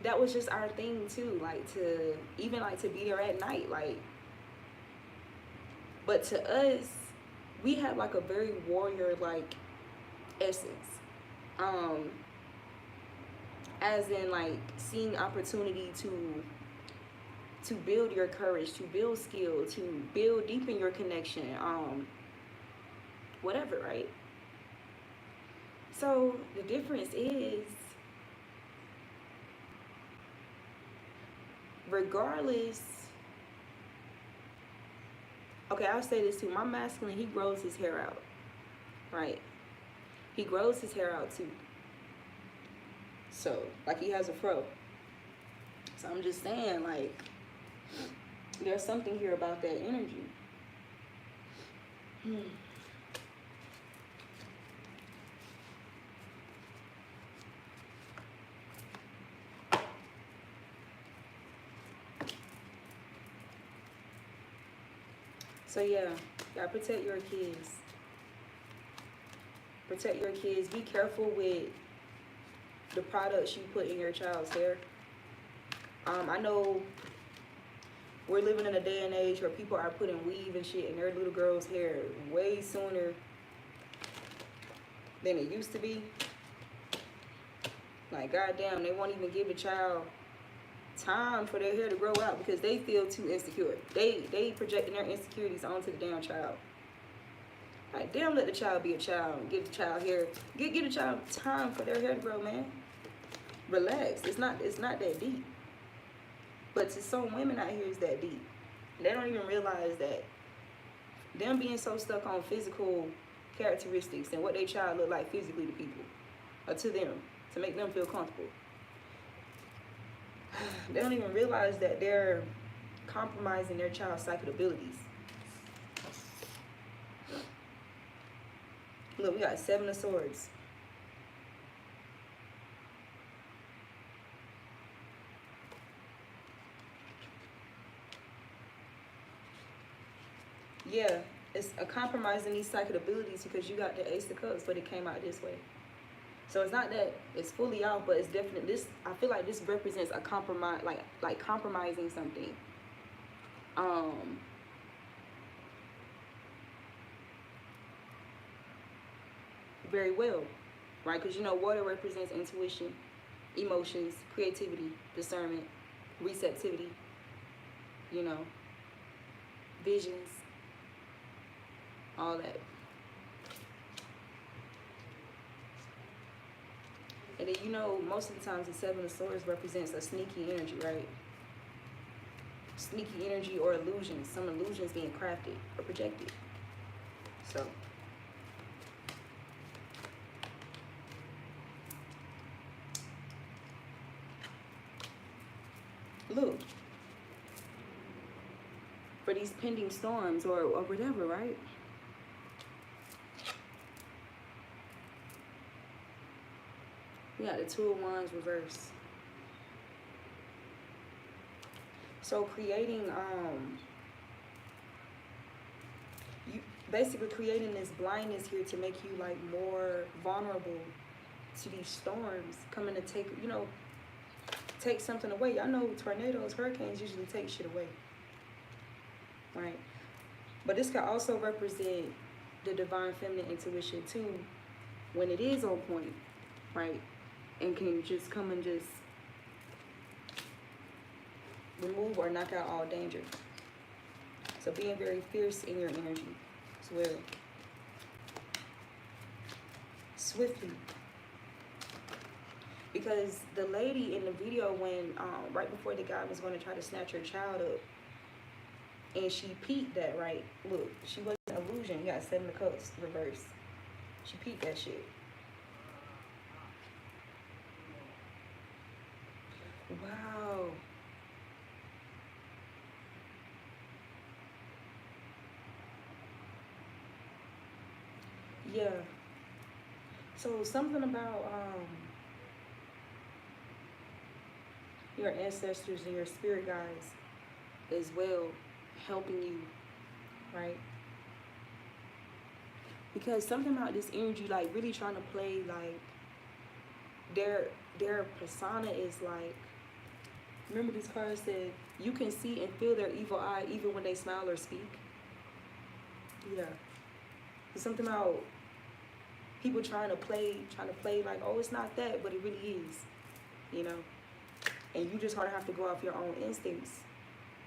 [SPEAKER 1] that was just our thing too, like, to even like to be there at night, like. But to us, we have like a very warrior like essence, as in like seeing opportunity to build your courage, to build skill, to build, deepen your connection, whatever, right? So the difference is, regardless, okay, I'll say this too, my masculine, he grows his hair out, right? He grows his hair out too. So, like, he has a fro. So I'm just saying, like, there's something here about that energy. So yeah, y'all protect your kids. Protect your kids. Be careful with the products you put in your child's hair. I know we're living in a day and age where people are putting weave and shit in their little girls' hair way sooner than it used to be. Like, goddamn, they won't even give a child time for their hair to grow out because they feel too insecure. They projecting their insecurities onto the damn child. Like, damn, let the child be a child and give the child hair. Give the child time for their hair to grow, man. Relax. It's not that deep. But to some women out here, it's that deep. They don't even realize that them being so stuck on physical characteristics and what their child look like physically to people, or to them, to make them feel comfortable. They don't even realize that they're compromising their child's psychic abilities. Look, we got 7 of Swords. Yeah, it's a compromise in these psychic abilities because you got the Ace of Cups, but it came out this way. So it's not that it's fully off, but it's definitely this. I feel like this represents a compromise, like compromising something. Very well, right? Because, you know, water represents intuition, emotions, creativity, discernment, receptivity, you know, visions, all that. And then, you know, most of the times the 7 of Swords represents a sneaky energy, right? Sneaky energy or illusions. Some illusions being crafted or projected. So, look. For these pending storms or whatever, right? We got the 2 of Wands reverse. So creating, you basically creating this blindness here to make you like more vulnerable to these storms coming to take something away. Y'all know tornadoes, hurricanes usually take shit away, right? But this can also represent the divine feminine intuition too, when it is on point, right? And can just come and just remove or knock out all danger. So being very fierce in your energy as well. Swiftly. Because the lady in the video, when right before the guy was going to try to snatch her child up, and she peeked that, right? Look, she wasn't an illusion. You got 7 of Cups reverse. She peeked that shit. Wow. Yeah. So something about your ancestors and your spirit guides as well helping you, right? Because something about this energy, like really trying to play, like their persona is like, remember this card said, you can see and feel their evil eye even when they smile or speak. Yeah. There's something about people trying to play like, oh, it's not that, but it really is, you know? And you just gotta have to go off your own instincts,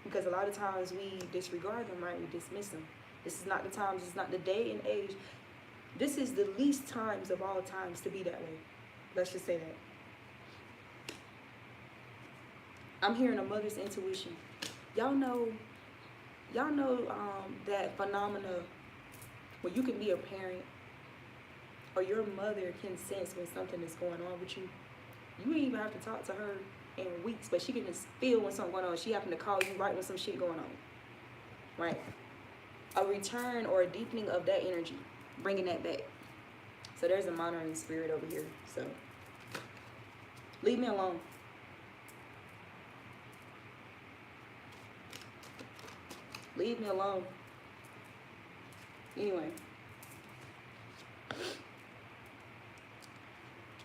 [SPEAKER 1] because a lot of times we disregard them, right? We dismiss them. This is not the times, this is not the day and age. This is the least times of all times to be that way. Let's just say that. I'm hearing a mother's intuition. Y'all know that phenomena where you can be a parent or your mother can sense when something is going on with you. You ain't even have to talk to her in weeks, but she can just feel when something going on. She happened to call you right when some shit going on, right? A return or a deepening of that energy, bringing that back. So there's a monitoring spirit over here. So leave me alone. Leave me alone. Anyway.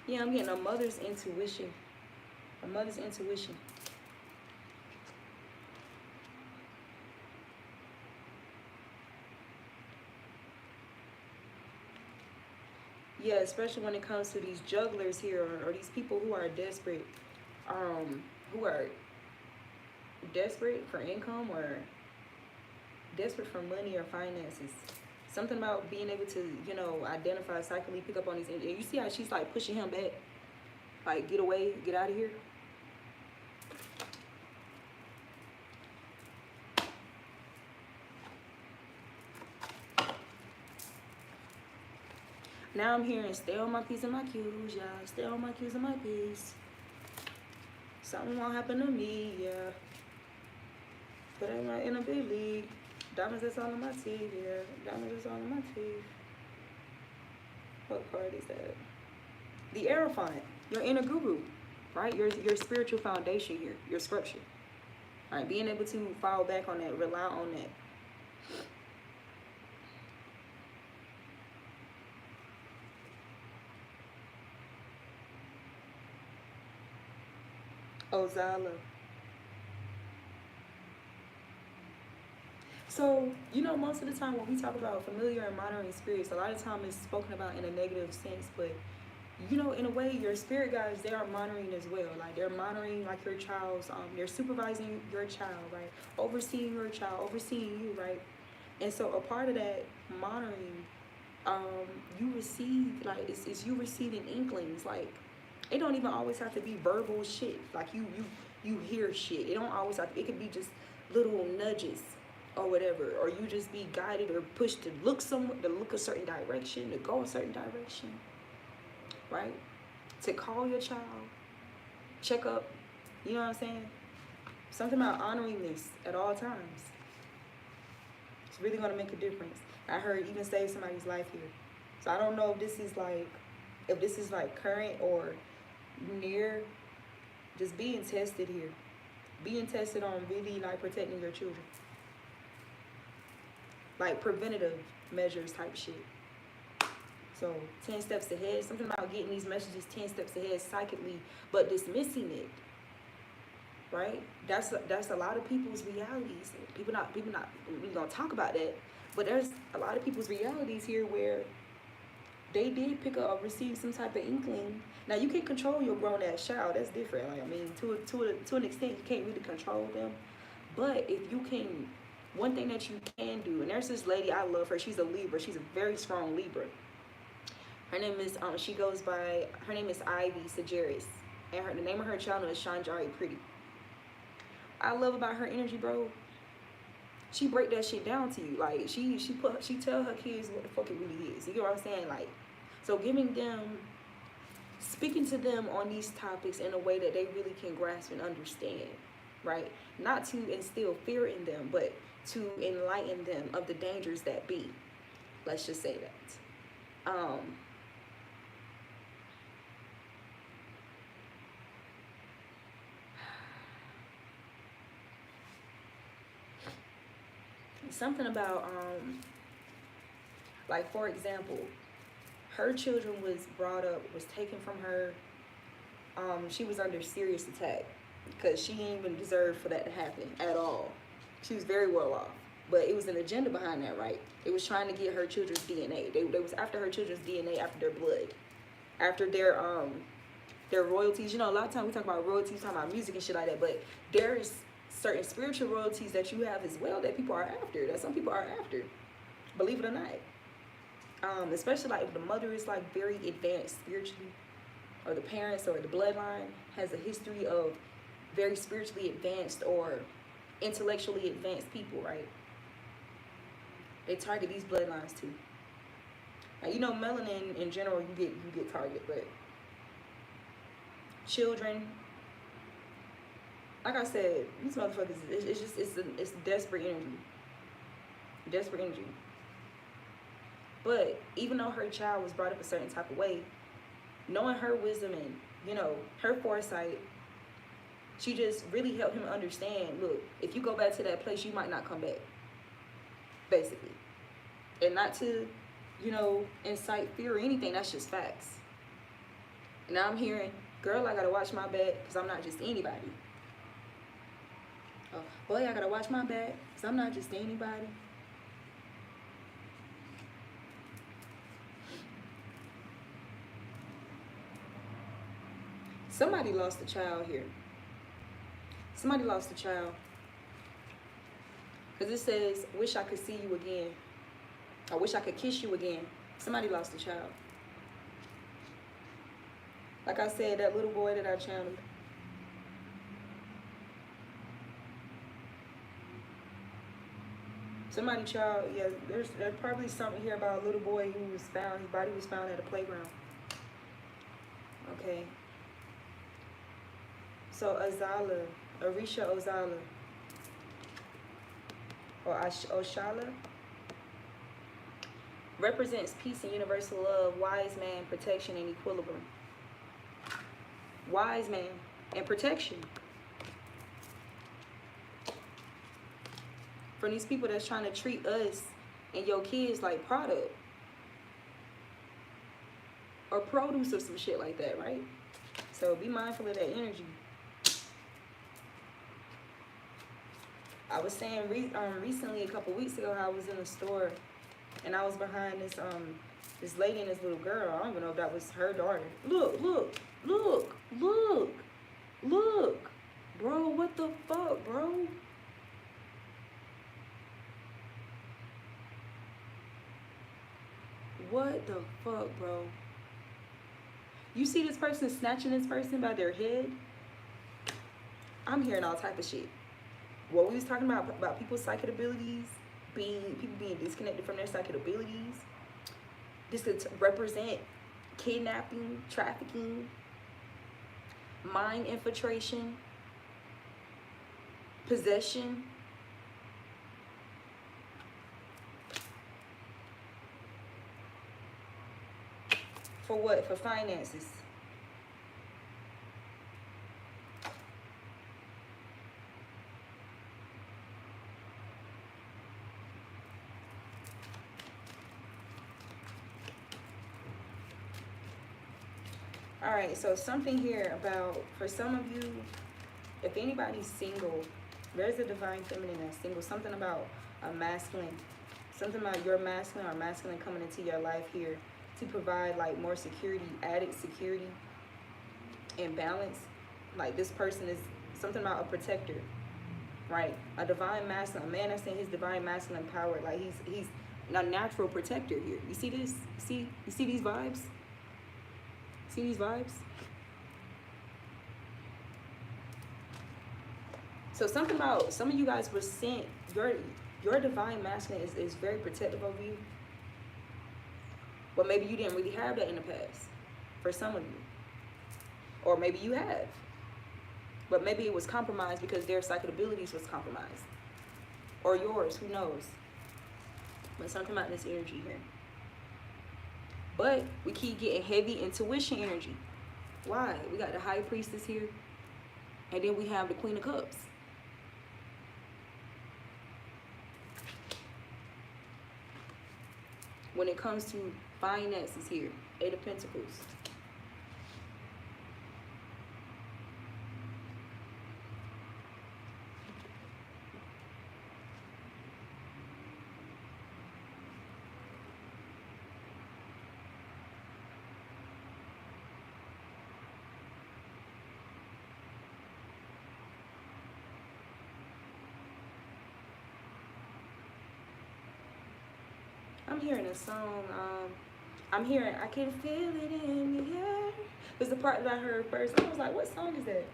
[SPEAKER 1] Yeah, I'm getting a mother's intuition. A mother's intuition. Yeah, especially when it comes to these jugglers here, or these people who are desperate, who are desperate for income or desperate for money or finances. Something about being able to, you know, identify, psychically pick up on these. And you see how she's like pushing him back, like get away, get out of here. Now I'm hearing, stay on my P's and my Q's, yeah. Stay on my Q's and my P's. Something won't happen to me, yeah. But I'm not in a big league. Diamonds that's all in my teeth, yeah. Diamonds that's all in my teeth. What card is that? The Hierophant, your inner guru, right? Your spiritual foundation here, your scripture. All right, being able to fall back on that, rely on that. Ozala. So, you know, most of the time when we talk about familiar and monitoring spirits, a lot of time it's spoken about in a negative sense, but you know, in a way, your spirit guides, they are monitoring as well. Like they're monitoring like your child's, they're supervising your child, right? Overseeing your child, overseeing you, right? And so a part of that monitoring, you receive, like, it's you receiving inklings. Like, it don't even always have to be verbal shit. Like you hear shit. It don't always have to, it could be just little nudges or whatever, or you just be guided or pushed to look somewhere, to look a certain direction, to go a certain direction, right? To call your child, check up, you know what I'm saying? Something about honoring this at all times. It's really gonna make a difference. I heard even save somebody's life here. So I don't know if this is like current or near, just being tested here. Being tested on really like protecting your children. Like preventative measures type shit. So 10 steps ahead, something about getting these messages 10 steps ahead psychically, but dismissing it. right? That's a lot of people's realities. People not we gonna talk about that, but there's a lot of people's realities here where they did pick up or receive some type of inkling. Now you can't control your grown ass child. That's different. Like, I mean, to an extent, you can't really control them. But if you can, one thing that you can do, and there's this lady, I love her. She's a Libra. She's a very strong Libra. Her name is her name is Ivy Sagiris, and the name of her channel is Shanjari Pretty. I love about her energy, bro. She break that shit down to you. Like she tell her kids what the fuck it really is. You get what I'm saying? Like, so speaking to them on these topics in a way that they really can grasp and understand, right? Not to instill fear in them, but to enlighten them of the dangers that be. Let's just say that. Something about like, for example, her children was taken from her. She was under serious attack because she didn't even deserve for that to happen at all. She was very well off, but it was an agenda behind that, right? It was trying to get her children's DNA. They was after her children's DNA, after their blood, after their royalties. You know, a lot of times we talk about royalties, talking about music and shit like that, but there's certain spiritual royalties that you have as well that people are after, that some people are after, believe it or not. Especially like if the mother is like very advanced spiritually, or the parents or the bloodline has a history of very spiritually advanced or intellectually advanced people, right? They target these bloodlines too. Now, you know, melanin in general, you get targeted, but children, like I said, these motherfuckers, it's desperate energy. Desperate energy. But even though her child was brought up a certain type of way, knowing her wisdom and, you know, her foresight, she just really helped him understand, look, if you go back to that place, you might not come back, basically. And not to, you know, incite fear or anything, that's just facts. And now I'm hearing, girl, I gotta watch my back because I'm not just anybody. Oh, boy, I gotta watch my back because I'm not just anybody. Somebody lost a child here. Somebody lost a child. Because it says, wish I could see you again. I wish I could kiss you again. Somebody lost a child. Like I said, that little boy that I channeled. Somebody child, yeah, there's probably something here about a little boy who was found, his body was found at a playground. Okay. So Azala, Arisha Ozala, or Oshala, represents peace and universal love, wise man, protection, and equilibrium. Wise man and protection. For these people that's trying to treat us and your kids like product or produce or some shit like that, right? So be mindful of that energy. I was saying recently, a couple weeks ago, I was in a store and I was behind this lady and this little girl. I don't even know if that was her daughter. Look, look, look, look, look. Bro, what the fuck, bro? What the fuck, bro? You see this person snatching this person by their head? I'm hearing all type of shit. What we was talking about people's psychic abilities, people being disconnected from their psychic abilities. This could represent kidnapping, trafficking, mind infiltration, possession. For what? For finances. All right, so something here about, for some of you, If anybody's single, there's a divine feminine that's single. Something about a masculine, something about your masculine or masculine coming into your life here to provide like more security, added security and balance. Like this person is something about a protector, right? A divine masculine, a man that's in his divine masculine power. Like he's a natural protector here. You see this? You see these vibes? See these vibes? So something about some of you guys were sent, your divine masculine is very protective of you. But maybe you didn't really have that in the past for some of you. Or maybe you have. But maybe it was compromised because their psychic abilities was compromised. Or yours, who knows? But something about this energy here. But we keep getting heavy intuition energy. Why? We got the High Priestess here. And then we have the Queen of Cups. When it comes to finances here, Eight of Pentacles. I'm hearing a song, I'm hearing, I can feel it in the air. It's the part that I heard first. I was like, what song is that?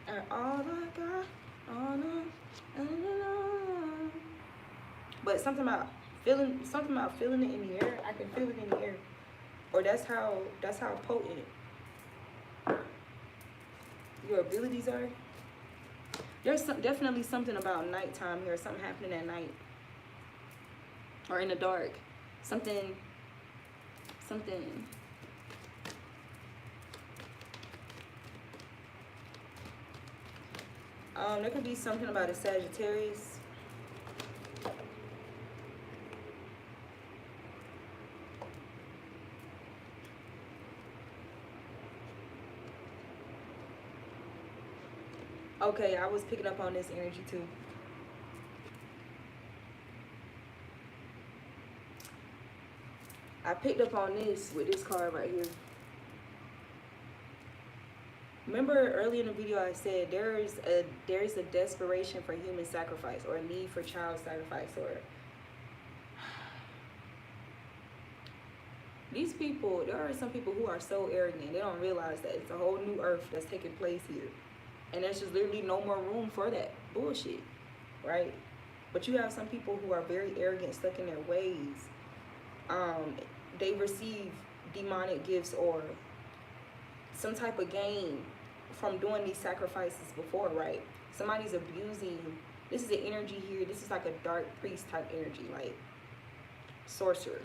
[SPEAKER 1] And all I got, all I, but something about feeling it in the air. I can feel it in the air. Or that's how potent your abilities are. There's definitely something about nighttime here, something happening at night. Or in the dark. Something. There could be something about a Sagittarius. Okay, I was picking up on this energy too. I picked up on this with this card right here. Remember earlier in the video I said there's a desperation for human sacrifice or a need for child sacrifice, or these people, there are some people who are so arrogant they don't realize that it's a whole new earth that's taking place here. And there's just literally no more room for that bullshit, right? But you have some people who are very arrogant, stuck in their ways. They receive demonic gifts or some type of gain from doing these sacrifices before, right? Somebody's abusing. This is an energy here. This is like a dark priest type energy, like sorcerer,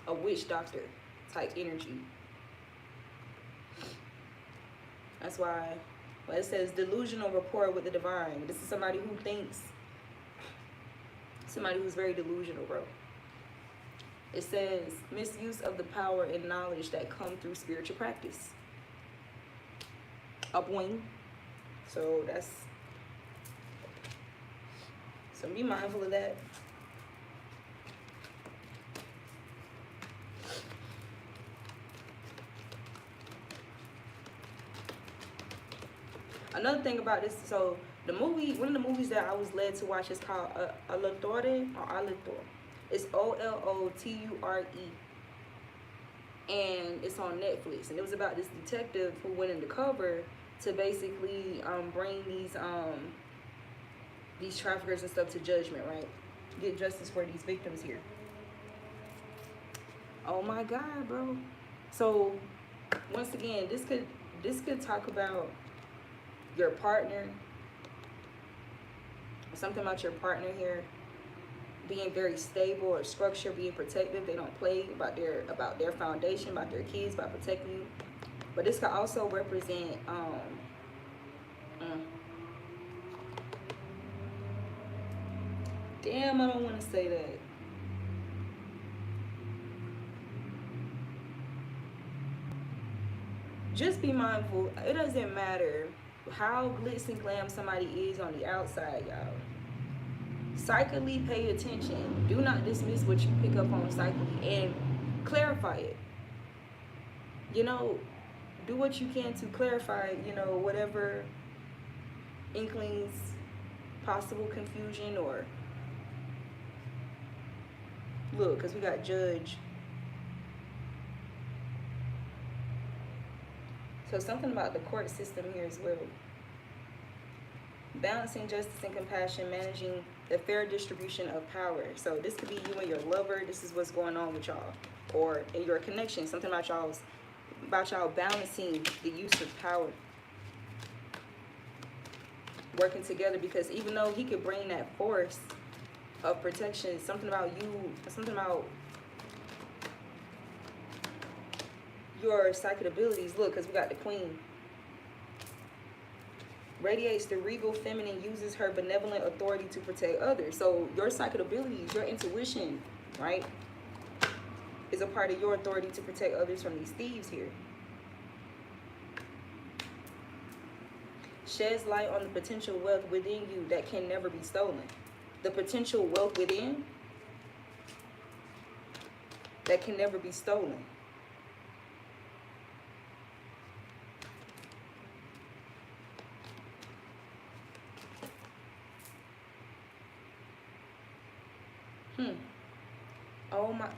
[SPEAKER 1] a witch doctor type energy. That's why when it says delusional rapport with the divine, this is somebody who thinks, somebody who's very delusional, bro. It says misuse of the power and knowledge that come through spiritual practice. Upwing. So be mindful of that. Another thing about this, so the movie, one of the movies that I was led to watch is called Oloture or Oloture. It's Oloture. And it's on Netflix. And it was about this detective who went undercover to basically bring these traffickers and stuff to judgment, right? Get justice for these victims here. Oh my God, bro. So once again, this could talk about your partner. Something about your partner here being very stable or structured, being protective. They don't play about their foundation, about their kids, about protecting you. But this could also represent damn, I don't want to say that. Just be mindful. It doesn't matter how glitz and glam somebody is on the outside, y'all. Psychically pay attention. Do not dismiss what you pick up on psychically and clarify it. You know, do what you can to clarify, you know, whatever inklings, possible confusion, or look, because we got judge. So something about the court system here as well. Balancing justice and compassion, managing the fair distribution of power. So this could be you and your lover. This is what's going on with y'all, or in your connection. Something about y'all balancing the use of power, working together. Because even though he could bring that force of protection, something about you, something about your psychic abilities. Look, because we got the queen. Radiates the regal feminine, uses her benevolent authority to protect others. So your psychic abilities, your intuition, right, is a part of your authority to protect others from these thieves here. Sheds light on the potential wealth within you that can never be stolen. The potential wealth within that can never be stolen. Oh my.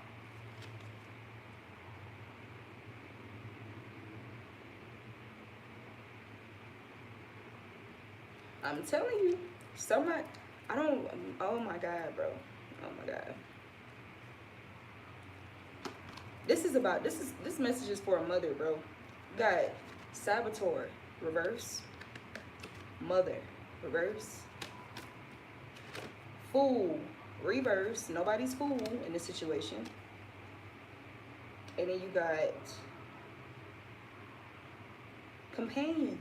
[SPEAKER 1] I'm telling you, somebody, I don't, oh my God, bro. Oh my God. This message is for a mother, bro. You got saboteur, reverse. Mother, reverse. Fool, reverse. Nobody's fool in this situation. And then you got companion.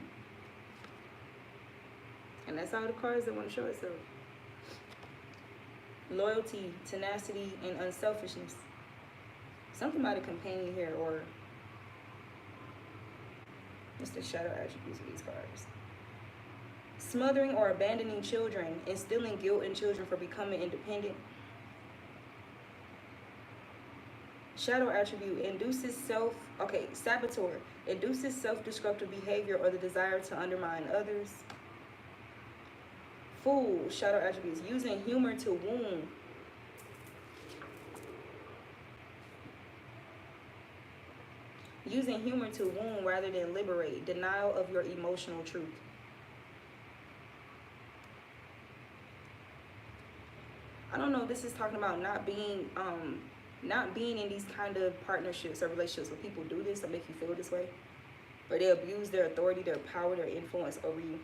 [SPEAKER 1] And that's all the cards that want to show itself. Loyalty, tenacity, and unselfishness. Something about a companion here, or what's the shadow attributes of these cards? Smothering or abandoning children, instilling guilt in children for becoming independent. Shadow attribute induces saboteur, induces self-destructive behavior or the desire to undermine others. Fool, shadow attributes, using humor to wound. Using humor to wound rather than liberate. Denial of your emotional truth. I don't know, this is talking about not being in these kind of partnerships or relationships where people do this or make you feel this way. Or they abuse their authority, their power, their influence over you.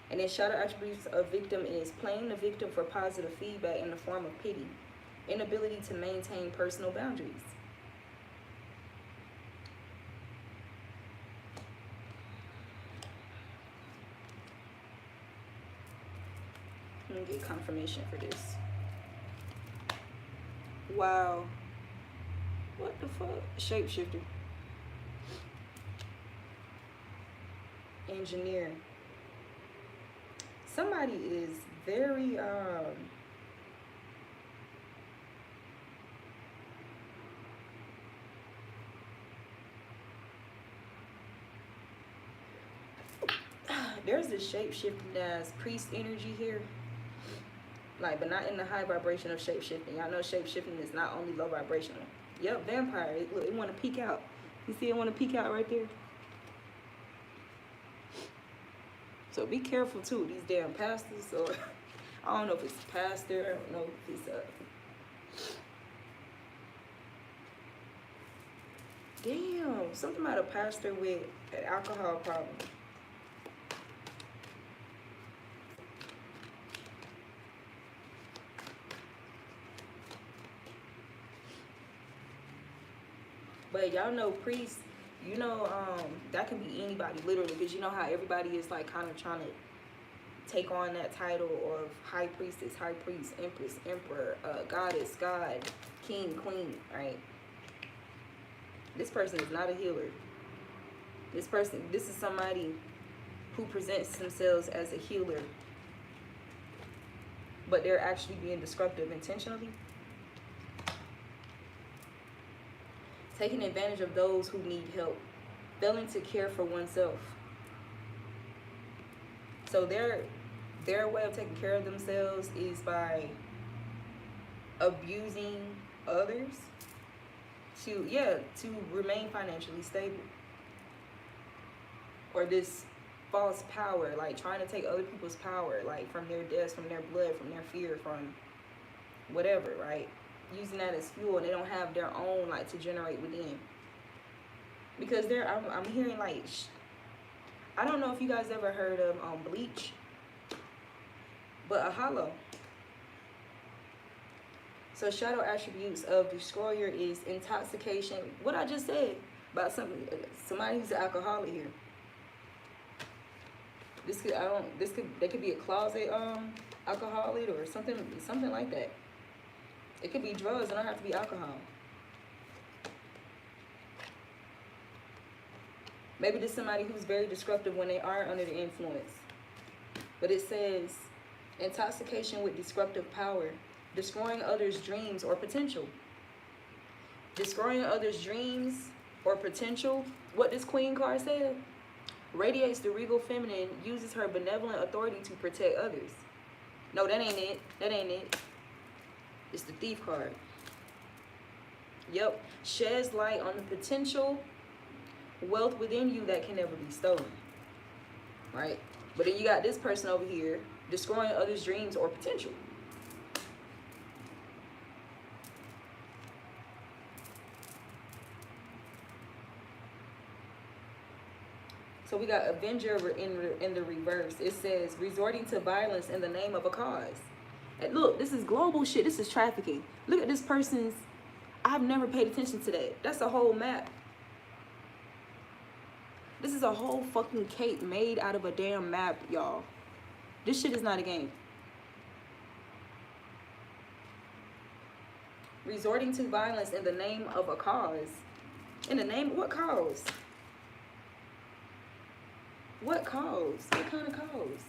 [SPEAKER 1] And then shadow attributes of victim is playing the victim for positive feedback in the form of pity. Inability to maintain personal boundaries. Let me get confirmation for this. Wow. What the fuck? Shapeshifter. Engineer. Somebody is very there's this shape-shifting as priest energy here. Like, but not in the high vibration of shape-shifting. Y'all know shape-shifting is not only low vibrational. Yep, vampire. Look, it want to peek out. You see it want to peek out right there? So be careful too, these damn pastors, or I don't know if it's a pastor, I don't know if it's damn, something about a pastor with an alcohol problem. But y'all know priests, you know, that can be anybody, literally, because you know how everybody is like kind of trying to take on that title of high priestess, high priest, empress, emperor, goddess, god, king, queen, right? This person is not a healer. This is somebody who presents themselves as a healer, but they're actually being destructive intentionally. Taking advantage of those who need help. Failing to care for oneself. So their way of taking care of themselves is by abusing others to remain financially stable. Or this false power, like trying to take other people's power, like from their deaths, from their blood, from their fear, from whatever, right? Using that as fuel, and they don't have their own, like, to generate within. Because I'm hearing, like, I don't know if you guys ever heard of bleach, but a hollow. So shadow attributes of destroyer is intoxication. What I just said about somebody who's an alcoholic here. They could be a closet alcoholic or something like that. It could be drugs, it don't have to be alcohol. Maybe this is somebody who's very destructive when they are under the influence. But it says intoxication with destructive power, destroying others' dreams or potential. Destroying others' dreams or potential. What this Queen card said? Radiates the regal feminine, uses her benevolent authority to protect others. No, that ain't it. That ain't it. It's the Thief card. Yep. Sheds light on the potential wealth within you that can never be stolen. Right? But then you got this person over here destroying others' dreams or potential. So we got Avenger in the reverse. It says resorting to violence in the name of a cause. And look, this is global shit. This is trafficking. Look at this person's. I've never paid attention to that. That's a whole map. This is a whole fucking cape made out of a damn map, y'all. This shit is not a game. Resorting to violence in the name of a cause. In the name of what cause? What cause? What kind of cause?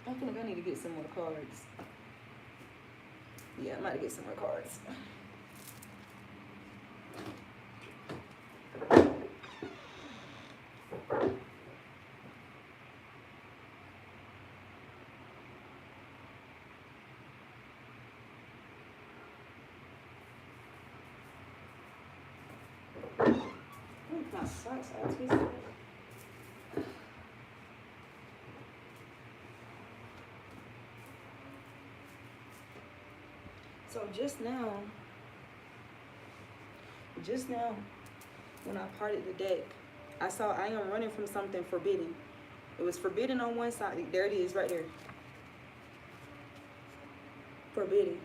[SPEAKER 1] I think I need to get some more cards. Yeah, I might get some more cards. My socks are twisted. So just now, when I parted the deck, I saw I am running from something forbidden. It was forbidden on one side. There it is right there. Forbidden.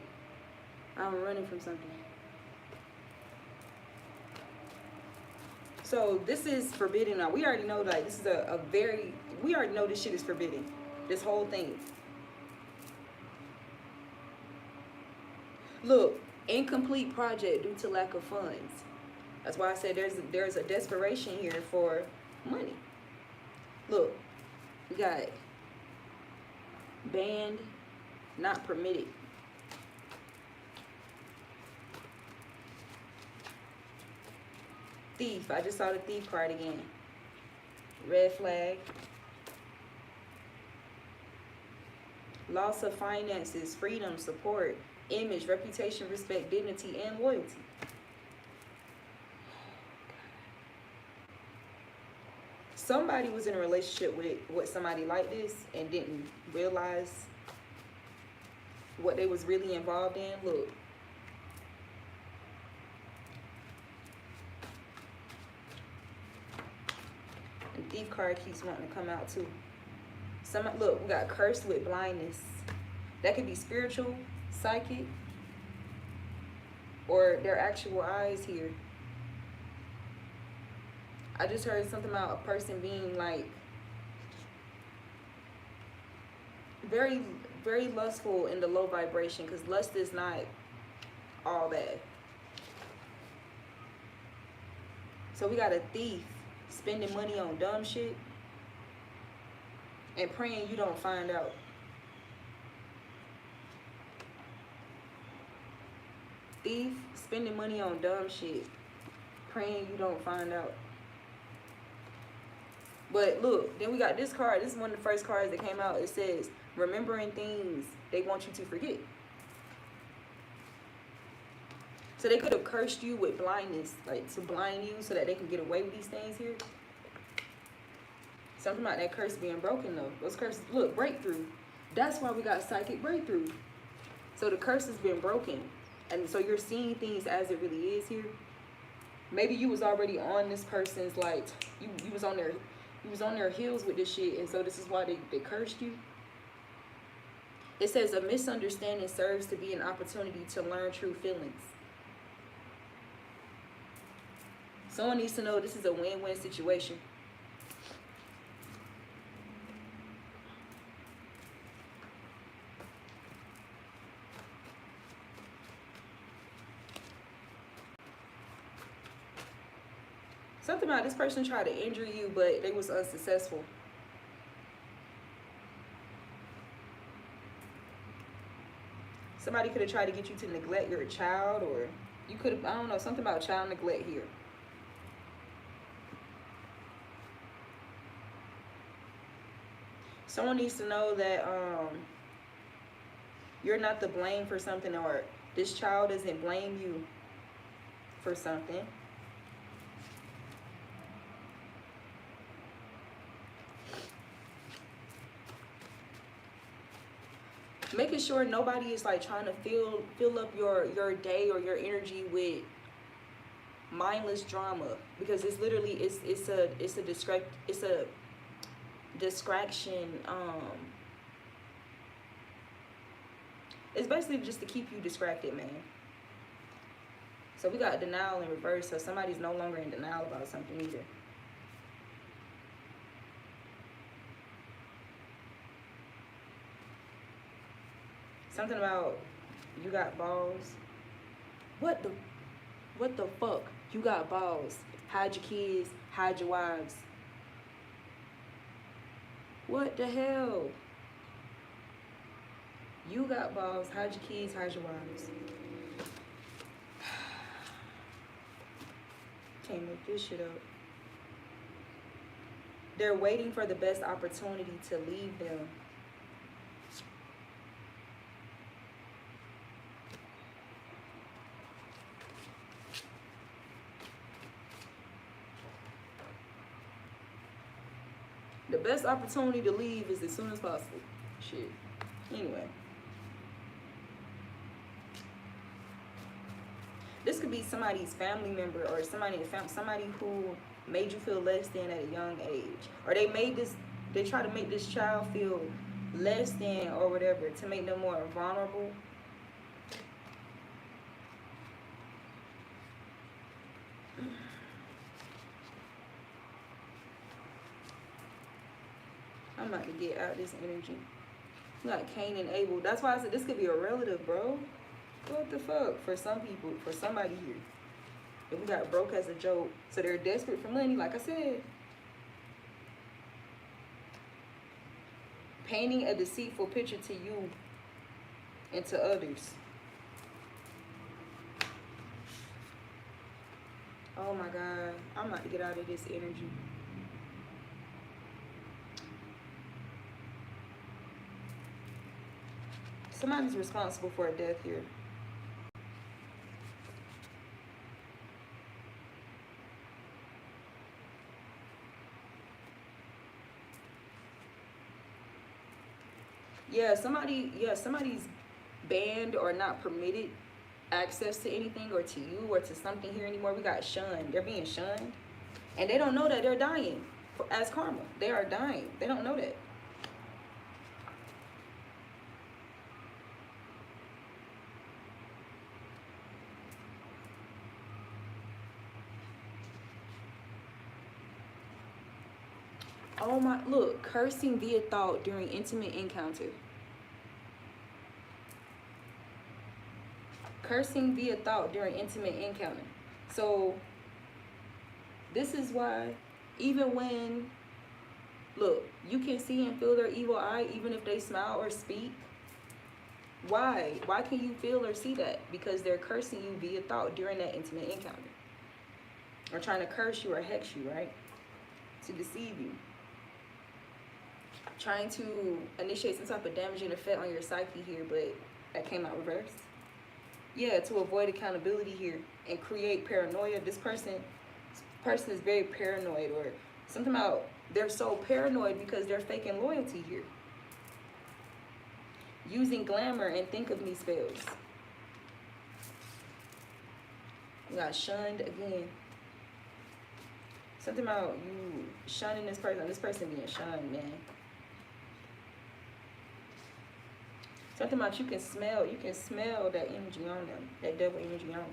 [SPEAKER 1] I'm running from something. So this is forbidden now. We already know that this is we already know this shit is forbidden. This whole thing. Look, incomplete project due to lack of funds. That's why I said there's a desperation here for money. Look, we got banned, not permitted. Thief. I just saw the thief card again. Red flag. Loss of finances, freedom, support, image, reputation, respect, dignity, and loyalty. Somebody was in a relationship with somebody like this and didn't realize what they was really involved in. Look. And thief card keeps wanting to come out too. Look, we got cursed with blindness. That could be spiritual, psychic, or their actual eyes here. I just heard something about a person being like very, very lustful in the low vibration, because lust is not all bad. So we got a thief spending money on dumb shit. and praying you don't find out. Thief, spending money on dumb shit, praying you don't find out. But look, then we got this card. This is one of the first cards that came out. It says, remembering things they want you to forget. So they could have cursed you with blindness, like to blind you so that they can get away with these things here. Something about that curse being broken though. Those curses, look, breakthrough. That's why we got psychic breakthrough. So the curse has been broken. And so you're seeing things as it really is here. Maybe you was already on this person's, like, you was on their heels with this shit, and so this is why they cursed you. It says a misunderstanding serves to be an opportunity to learn true feelings. Someone needs to know this is a win-win situation. Something about this person tried to injure you, but they was unsuccessful. Somebody could have tried to get you to neglect your child, or you could have, I don't know, something about child neglect here. Someone needs to know that you're not to blame for something, or this child doesn't blame you for something. Making sure nobody is like trying to fill up your day or your energy with mindless drama, because it's literally it's a distraction. It's basically just to keep you distracted, man. So we got denial in reverse, so somebody's no longer in denial about something either. Something about you got balls. What the fuck? You got balls. Hide your kids, hide your wives. What the hell? You got balls, hide your kids, hide your wives. Can't make this shit up. They're waiting for the best opportunity to leave them. The best opportunity to leave is as soon as possible. Shit. Anyway. This could be somebody's family member, or somebody who made you feel less than at a young age. Or they try to make this child feel less than or whatever to make them more vulnerable. I'm about to get out this energy. You got Cain and Abel. That's why I said this could be a relative, bro. What the fuck? For some people, for somebody here. If we got broke as a joke. So they're desperate for money, like I said. Painting a deceitful picture to you and to others. Oh my God. I'm about to get out of this energy. Somebody's responsible for a death here. Somebody's banned or not permitted access to anything or to you or to something here anymore. We got shunned. They're being shunned. And they don't know that they're dying as karma. They are dying. They don't know that. Oh my, look, cursing via thought during intimate encounter. Cursing via thought during intimate encounter. So, this is why, even when Look, you can see and feel their evil eye even if they smile or speak. Why? Why can you feel or see that? Because they're cursing you via thought during that intimate encounter. Or trying to curse you or hex you, right? To deceive you. Trying to initiate some type of damaging effect on your psyche here, but that came out reversed. Yeah, to avoid accountability here and create paranoia. This person is very paranoid, or something about they're so paranoid because they're faking loyalty here. Using glamour and think of me spells. You got shunned again. Something about you shunning this person being shunned, man. Something about you can smell that energy on them, that devil energy on them.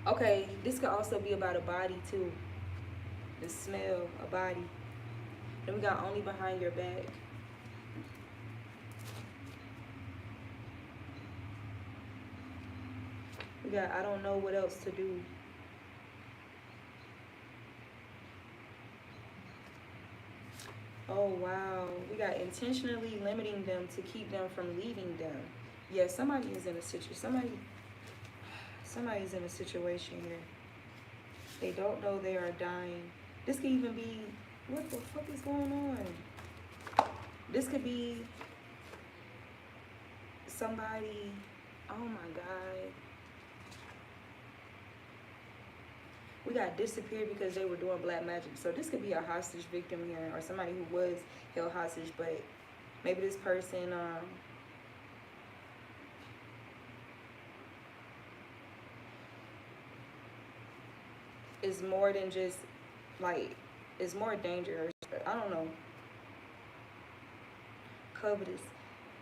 [SPEAKER 1] Okay, this could also be about a body too. The smell, a body. Then we got only behind your back. We got I don't know what else to do. Oh, wow. We got intentionally limiting them to keep them from leaving them. Yeah, somebody is in a situation. Somebody's in a situation here. They don't know they are dying. This could even be, what the fuck is going on? This could be somebody, oh my God. We got disappeared because they were doing black magic. So this could be a hostage victim here, or somebody who was held hostage, but maybe this person is more than just like, it's more dangerous. I don't know. Covetous.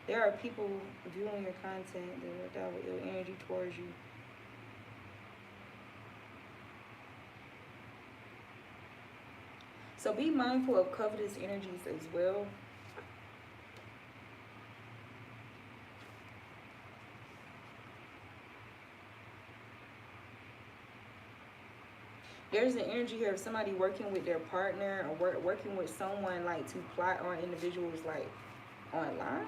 [SPEAKER 1] There are people viewing your content that are with ill energy towards you. So be mindful of covetous energies as well. There's an energy here of somebody working with their partner, or working with someone like to plot on individuals like online.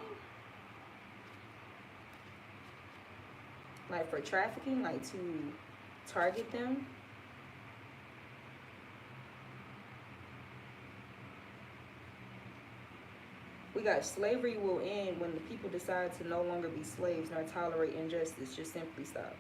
[SPEAKER 1] Like for trafficking, like to target them. We got slavery will end when the people decide to no longer be slaves nor tolerate injustice. Just simply stop.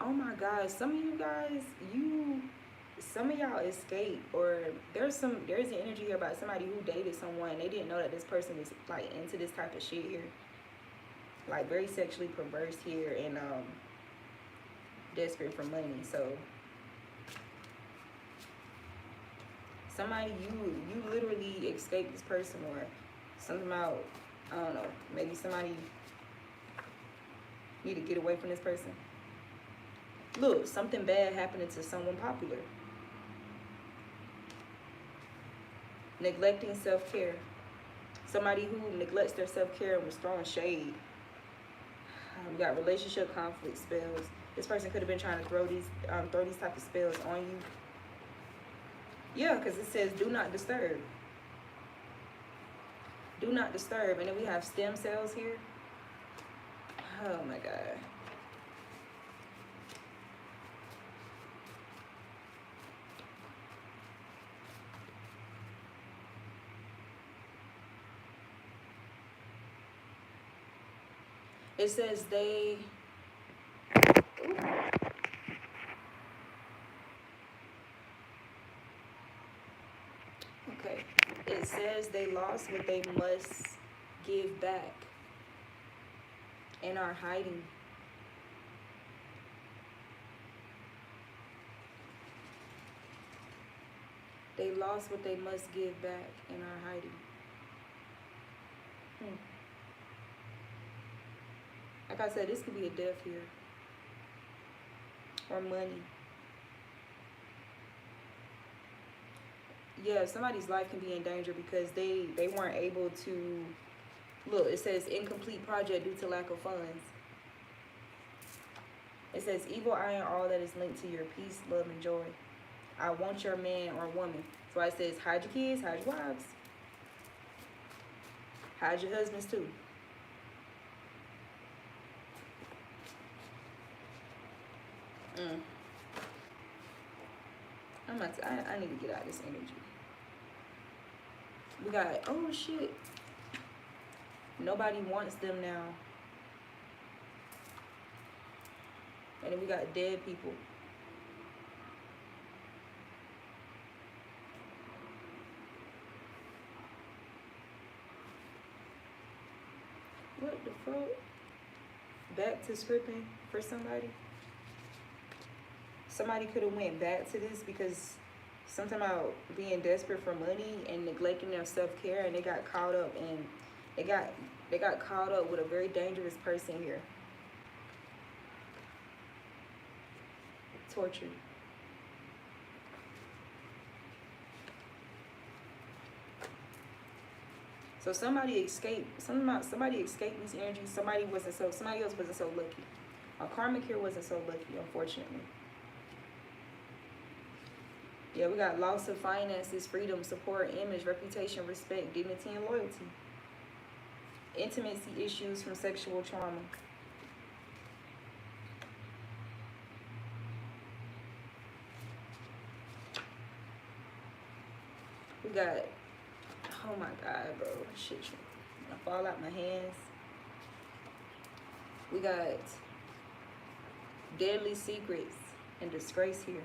[SPEAKER 1] Oh my God, some of you guys, some of y'all escape, or there's an energy here about somebody who dated someone. They didn't know that this person was like into this type of shit here. Like very sexually perverse here, and desperate for money. So somebody, you literally escaped this person, or something about, I don't know, maybe somebody need to get away from this person. Look, something bad happening to someone popular. Neglecting self-care. Somebody who neglects their self-care and was throwing shade. We got relationship conflict spells. This person could have been trying to throw these type of spells on you. Yeah, because it says do not disturb. Do not disturb. And then we have stem cells here. Oh my God. It says they... Okay. It says they lost what they must give back and are hiding. They lost what they must give back and are hiding. Like I said, this could be a death here. Or money. Yeah, somebody's life can be in danger because they weren't able to, look, it says incomplete project due to lack of funds. It says evil eye and all that is linked to your peace, love, and joy. I want your man or woman. So it says hide your kids, hide your wives, hide your husbands too. I need to get out of this energy. We got, oh shit. Nobody wants them now. And then we got dead people. What the fuck? Back to scripting for somebody? Somebody could have went back to this because something about being desperate for money and neglecting their self-care, and they got caught up and they got caught up with a very dangerous person here. Tortured. So somebody escaped. Somebody escaped this energy. Somebody else wasn't so lucky. A karmic here wasn't so lucky, unfortunately. Yeah, we got loss of finances, freedom, support, image, reputation, respect, dignity, and loyalty. Intimacy issues from sexual trauma. We got, oh my God, bro, shit, gonna fall out my hands. We got deadly secrets and disgrace here.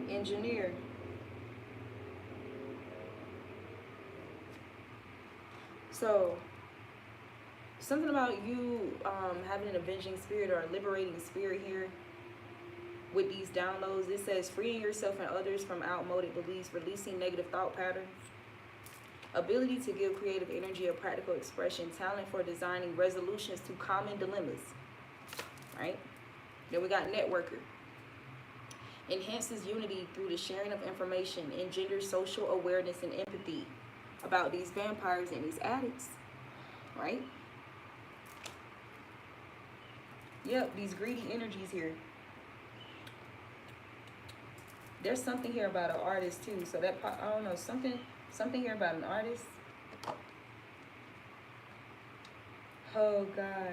[SPEAKER 1] Engineer. So something about you having an avenging spirit or a liberating spirit here with these downloads. It says freeing yourself and others from outmoded beliefs, releasing negative thought patterns, ability to give creative energy a practical expression, talent for designing resolutions to common dilemmas, right? Then we got networker. Enhances unity through the sharing of information, engenders social awareness and empathy about these vampires and these addicts, right? Yep, these greedy energies here. There's something here about an artist too. So that, I don't know, something here about an artist. Oh God.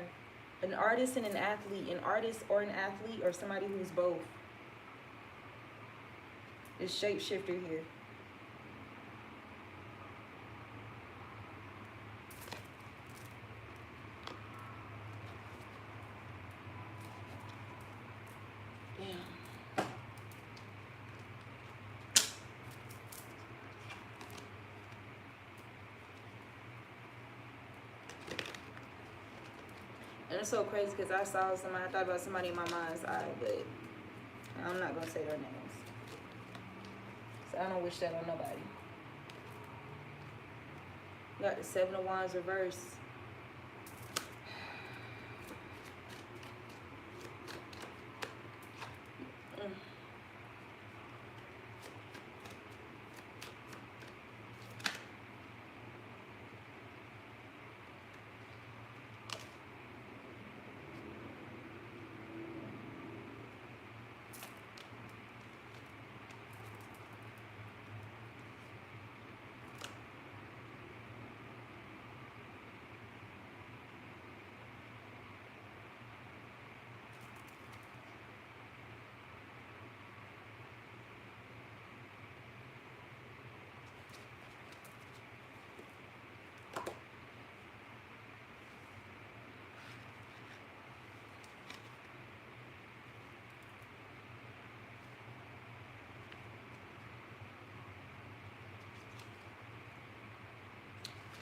[SPEAKER 1] An artist and an athlete. An artist or an athlete or somebody who's both. This shapeshifter here. Damn. And it's so crazy because I saw somebody, I thought about somebody in my mind's eye, but I'm not going to say their names. So I don't wish that on nobody. Got the Seven of Wands reverse.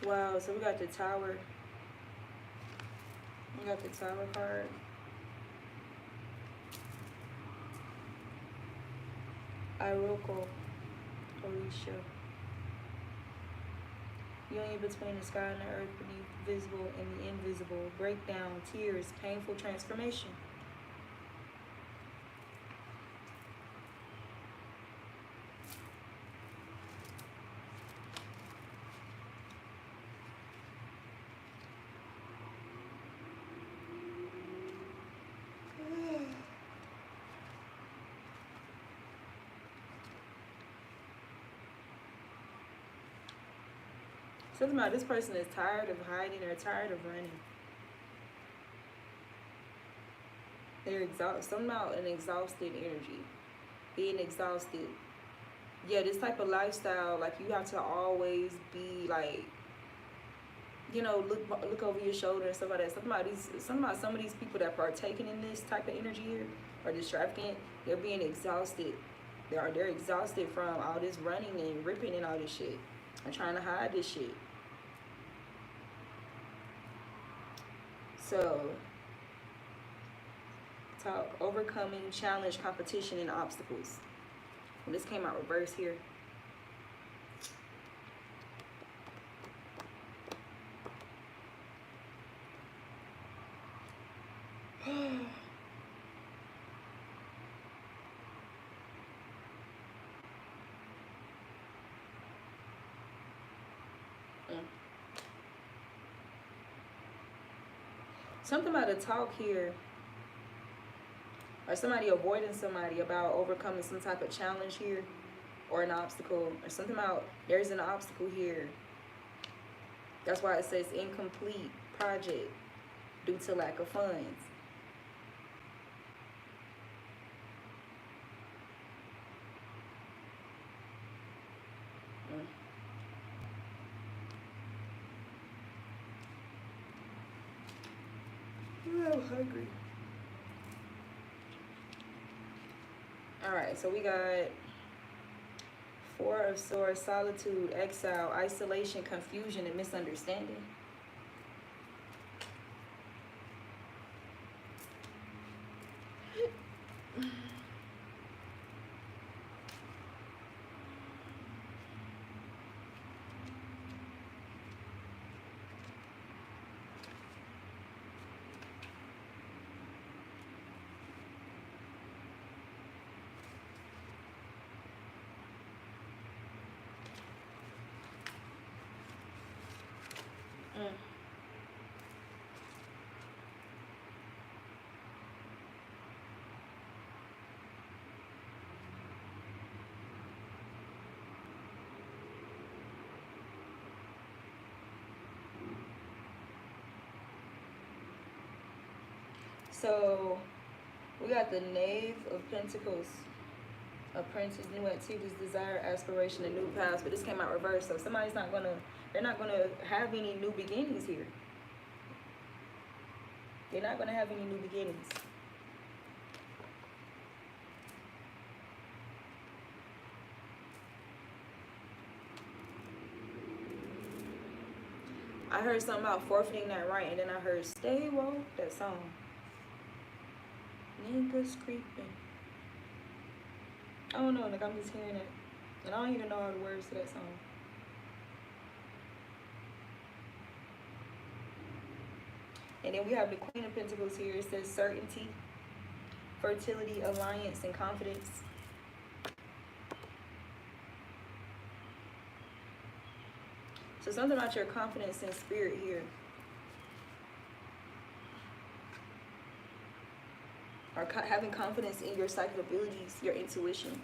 [SPEAKER 1] Wow, so we got the Tower. We got the Tower card. Iroko, Orisha. Union between the sky and the earth, beneath visible and the invisible. Breakdown, tears, painful transformation. Something about this person is tired of hiding or tired of running. They're exhausted. Something about an exhausted energy. Being exhausted. Yeah, this type of lifestyle, like you have to always be like, you know, look over your shoulder and stuff like that. Something about some of these people that partaking in this type of energy here, or this trafficking, they're being exhausted. They're exhausted from all this running and ripping and all this shit. And trying to hide this shit. So, talk overcoming challenge, competition, and obstacles. And this came out reverse here. Something about a talk here, or somebody avoiding somebody about overcoming some type of challenge here, or an obstacle, or something about there's an obstacle here. That's why it says incomplete project due to lack of funds. I'm hungry. Alright, so we got Four of Swords, solitude, exile, isolation, confusion, and misunderstanding. So we got the Knave of Pentacles, apprentice, new activities, desire, aspiration, and new paths. But this came out reversed, so somebody's not gonna, they're not gonna have any new beginnings here. They're not gonna have any new beginnings. I heard something about forfeiting that right, and then I heard "Stay Woke," that song. Niggas creeping. I don't know, like I'm just hearing it. And I don't even know all the words to that song. And then we have the Queen of Pentacles here. It says certainty, fertility, alliance, and confidence. So something about your confidence in spirit here. Or having confidence in your psychic abilities, your intuition.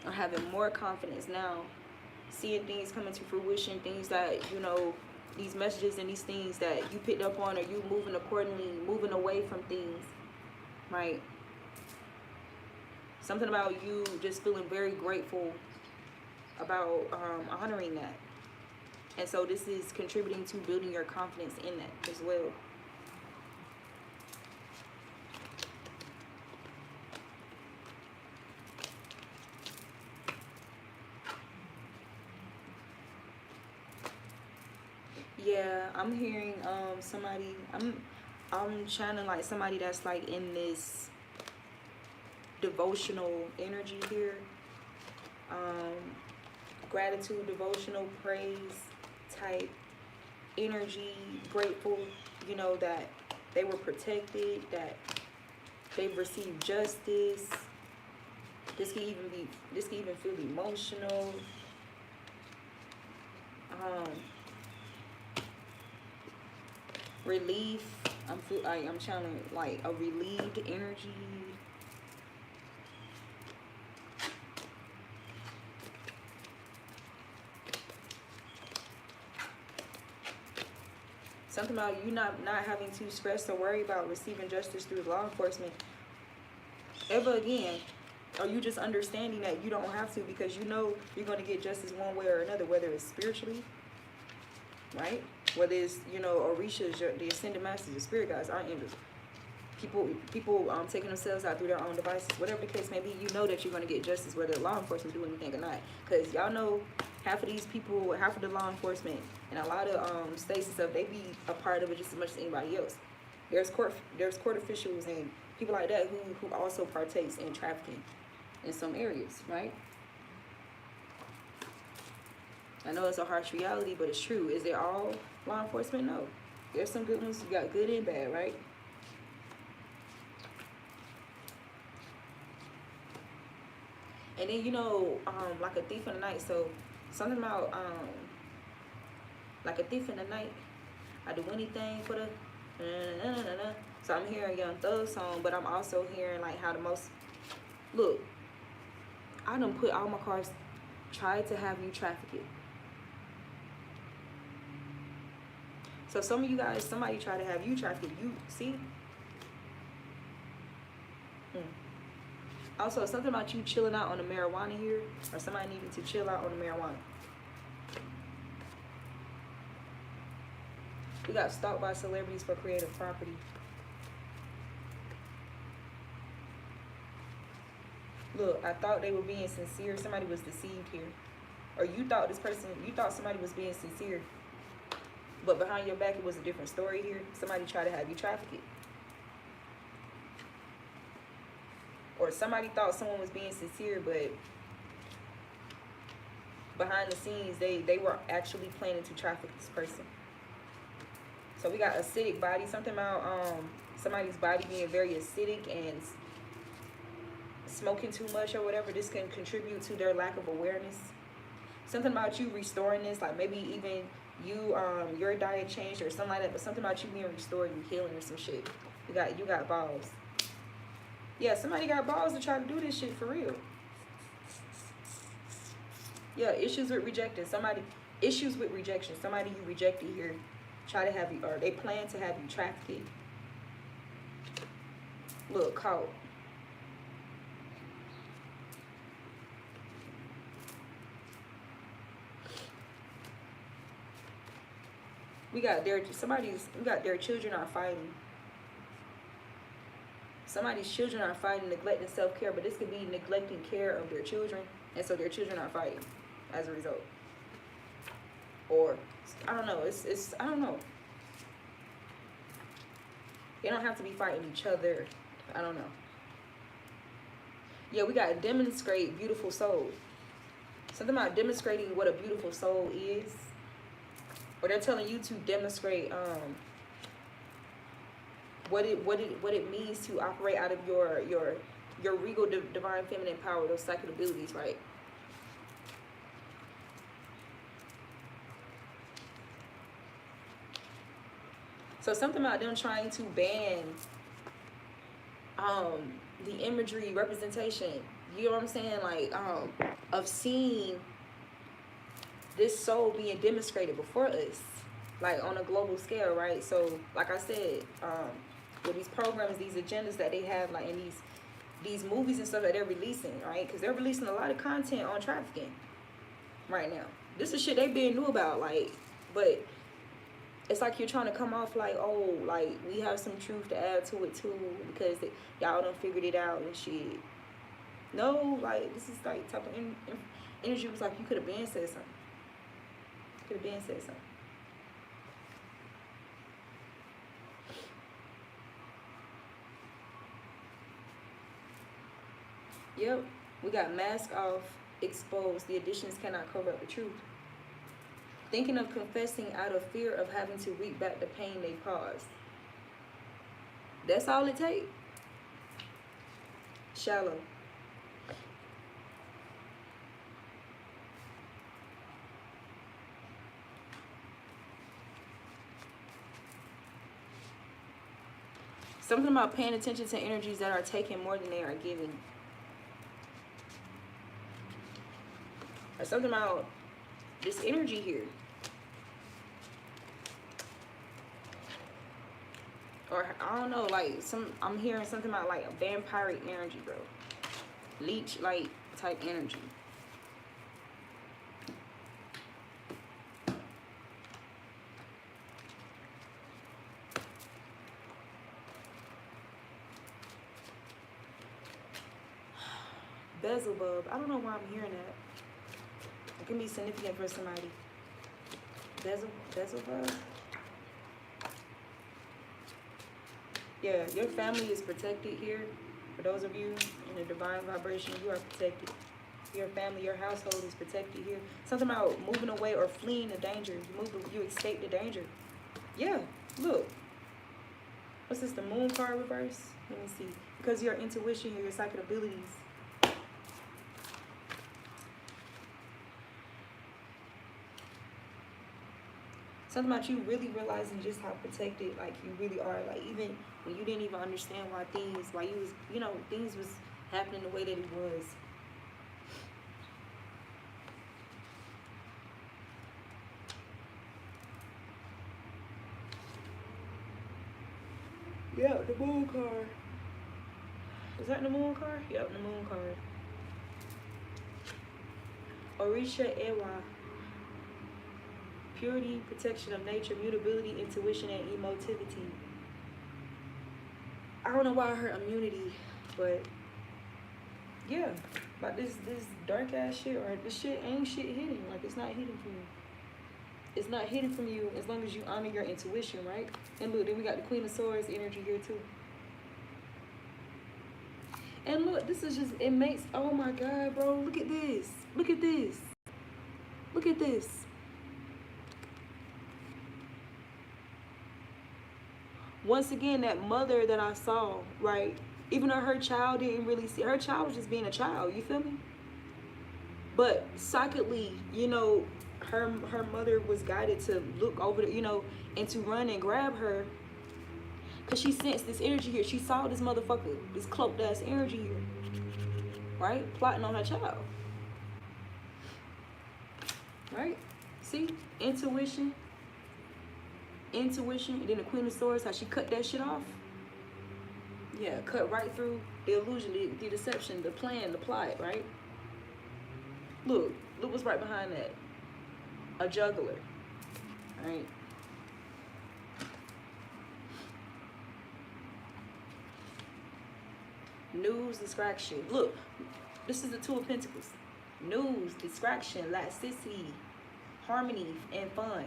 [SPEAKER 1] Or having more confidence now. Seeing things coming to fruition, things that, you know, these messages and these things that you picked up on, or you moving accordingly, moving away from things, right? Something about you just feeling very grateful about honoring that. And so this is contributing to building your confidence in that as well. Yeah, I'm hearing somebody, I'm channeling like somebody that's like in this devotional energy here. Gratitude, devotional, praise type energy, grateful, you know, that they were protected, that they've received justice. This can even feel emotional. Relief. I'm channeling like a relieved energy. Something about you not having to stress or worry about receiving justice through law enforcement ever again. Or you just understanding that you don't have to, because you know you're going to get justice one way or another, whether it's spiritually, right? Whether it's, you know, Orishas, the ascended masters, the spirit guides, archangels, people taking themselves out through their own devices, whatever the case may be, you know that you're going to get justice whether law enforcement do anything or not. Because y'all know half of these people, half of the law enforcement and a lot of states and stuff, they be a part of it just as much as anybody else. There's court officials and people like that who also partakes in trafficking in some areas, right? I know it's a harsh reality, but it's true. Is it all law enforcement? No. There's some good ones. You got good and bad, right? And then, you know, like a thief in the night. So something about like a thief in the night. I do anything for the So I'm hearing Young Thug song, but I'm also hearing like how the most look. I done put all my cards, tried to have you traffic it. So some of you guys, somebody try to have you traffic it. You see? Also, something about you chilling out on the marijuana here, or somebody needing to chill out on the marijuana. We got stalked by celebrities for creative property. Look, I thought they were being sincere. Somebody was deceived here. Or you thought somebody was being sincere. But behind your back, it was a different story here. Somebody tried to have you traffic it. Or somebody thought someone was being sincere, but behind the scenes, they were actually planning to traffic this person. So we got acidic body. Something about somebody's body being very acidic and smoking too much or whatever. This can contribute to their lack of awareness. Something about you restoring this, like maybe even you your diet changed or something like that, but something about you being restored and healing or some shit. You got balls. Yeah, somebody got balls to try to do this shit for real. Yeah, issues with rejection. Issues with rejection. Somebody you rejected here try to have you, or they plan to have you trafficked. Look, caught. We got their children are fighting. Somebody's children are fighting, neglecting self-care, but this could be neglecting care of their children, and so their children are fighting as a result. Or I don't know. I don't know. They don't have to be fighting each other. I don't know. Yeah, we got demonstrate beautiful soul. Something about demonstrating what a beautiful soul is. Or they're telling you to demonstrate what it means to operate out of your regal divine feminine power, those psychic abilities, right? So something about them trying to ban the imagery representation, you know what I'm saying, like of seeing this soul being demonstrated before us, like on a global scale, right? So like I said, with these programs, these agendas that they have, like in these movies and stuff that they're releasing, right? Because they're releasing a lot of content on trafficking right now. This is shit they been knew about, like, but it's like you're trying to come off like, oh, like we have some truth to add to it too, because y'all done figured it out and shit. No, like this is like type of energy was like you could have been said something. Could have been said something.
[SPEAKER 2] Yep. We got mask off, exposed. The additions cannot cover up the truth. Thinking of confessing out of fear of having to reap back the pain they caused. That's all it takes. Shallow. Something about paying attention to energies that are taking more than they are giving. Or something about this energy here. Or I don't know, like I'm hearing something about like a vampiric energy, bro. Leech like type energy. Beelzebub. I don't know why I'm hearing that. It can be significant for somebody. Beelzebub. Yeah, your family is protected here. For those of you in the divine vibration, you are protected. Your family, your household is protected here. Something about moving away or fleeing the danger. You escape the danger. Yeah, look. What's this, the moon card reverse? Let me see. Because your intuition, your psychic abilities. Something about you really realizing just how protected, like, you really are. Like, even when you didn't even understand why you was, things was happening the way that it was. Yeah, the moon card. Is that the moon card? Yep, the moon card. Orisha Ewa. Purity, protection of nature, mutability, intuition, and emotivity. I don't know why I heard immunity, but yeah, like this dark ass shit, or this shit ain't shit hidden. Like, it's not hidden from you. It's not hidden from you as long as you honor your intuition, right? And look, then we got the Queen of Swords energy here too. And look, this is just, it makes, oh my God, bro, look at this. Look at this. Look at this. Once again, that mother that I saw, right? Even though her child didn't really see, her child was just being a child, you feel me? But psychically, her mother was guided to look over the, and to run and grab her. Because she sensed this energy here. She saw this motherfucker, this cloaked ass energy here. Right? Plotting on her child. Right? See? Intuition. And then the Queen of Swords, how she cut that shit off. Yeah, cut right through the illusion, the deception, the plan, the plot, right? Look what's right behind that. A juggler, right? News, distraction. Look, this is the Two of Pentacles. News, distraction, elasticity, harmony, and fun.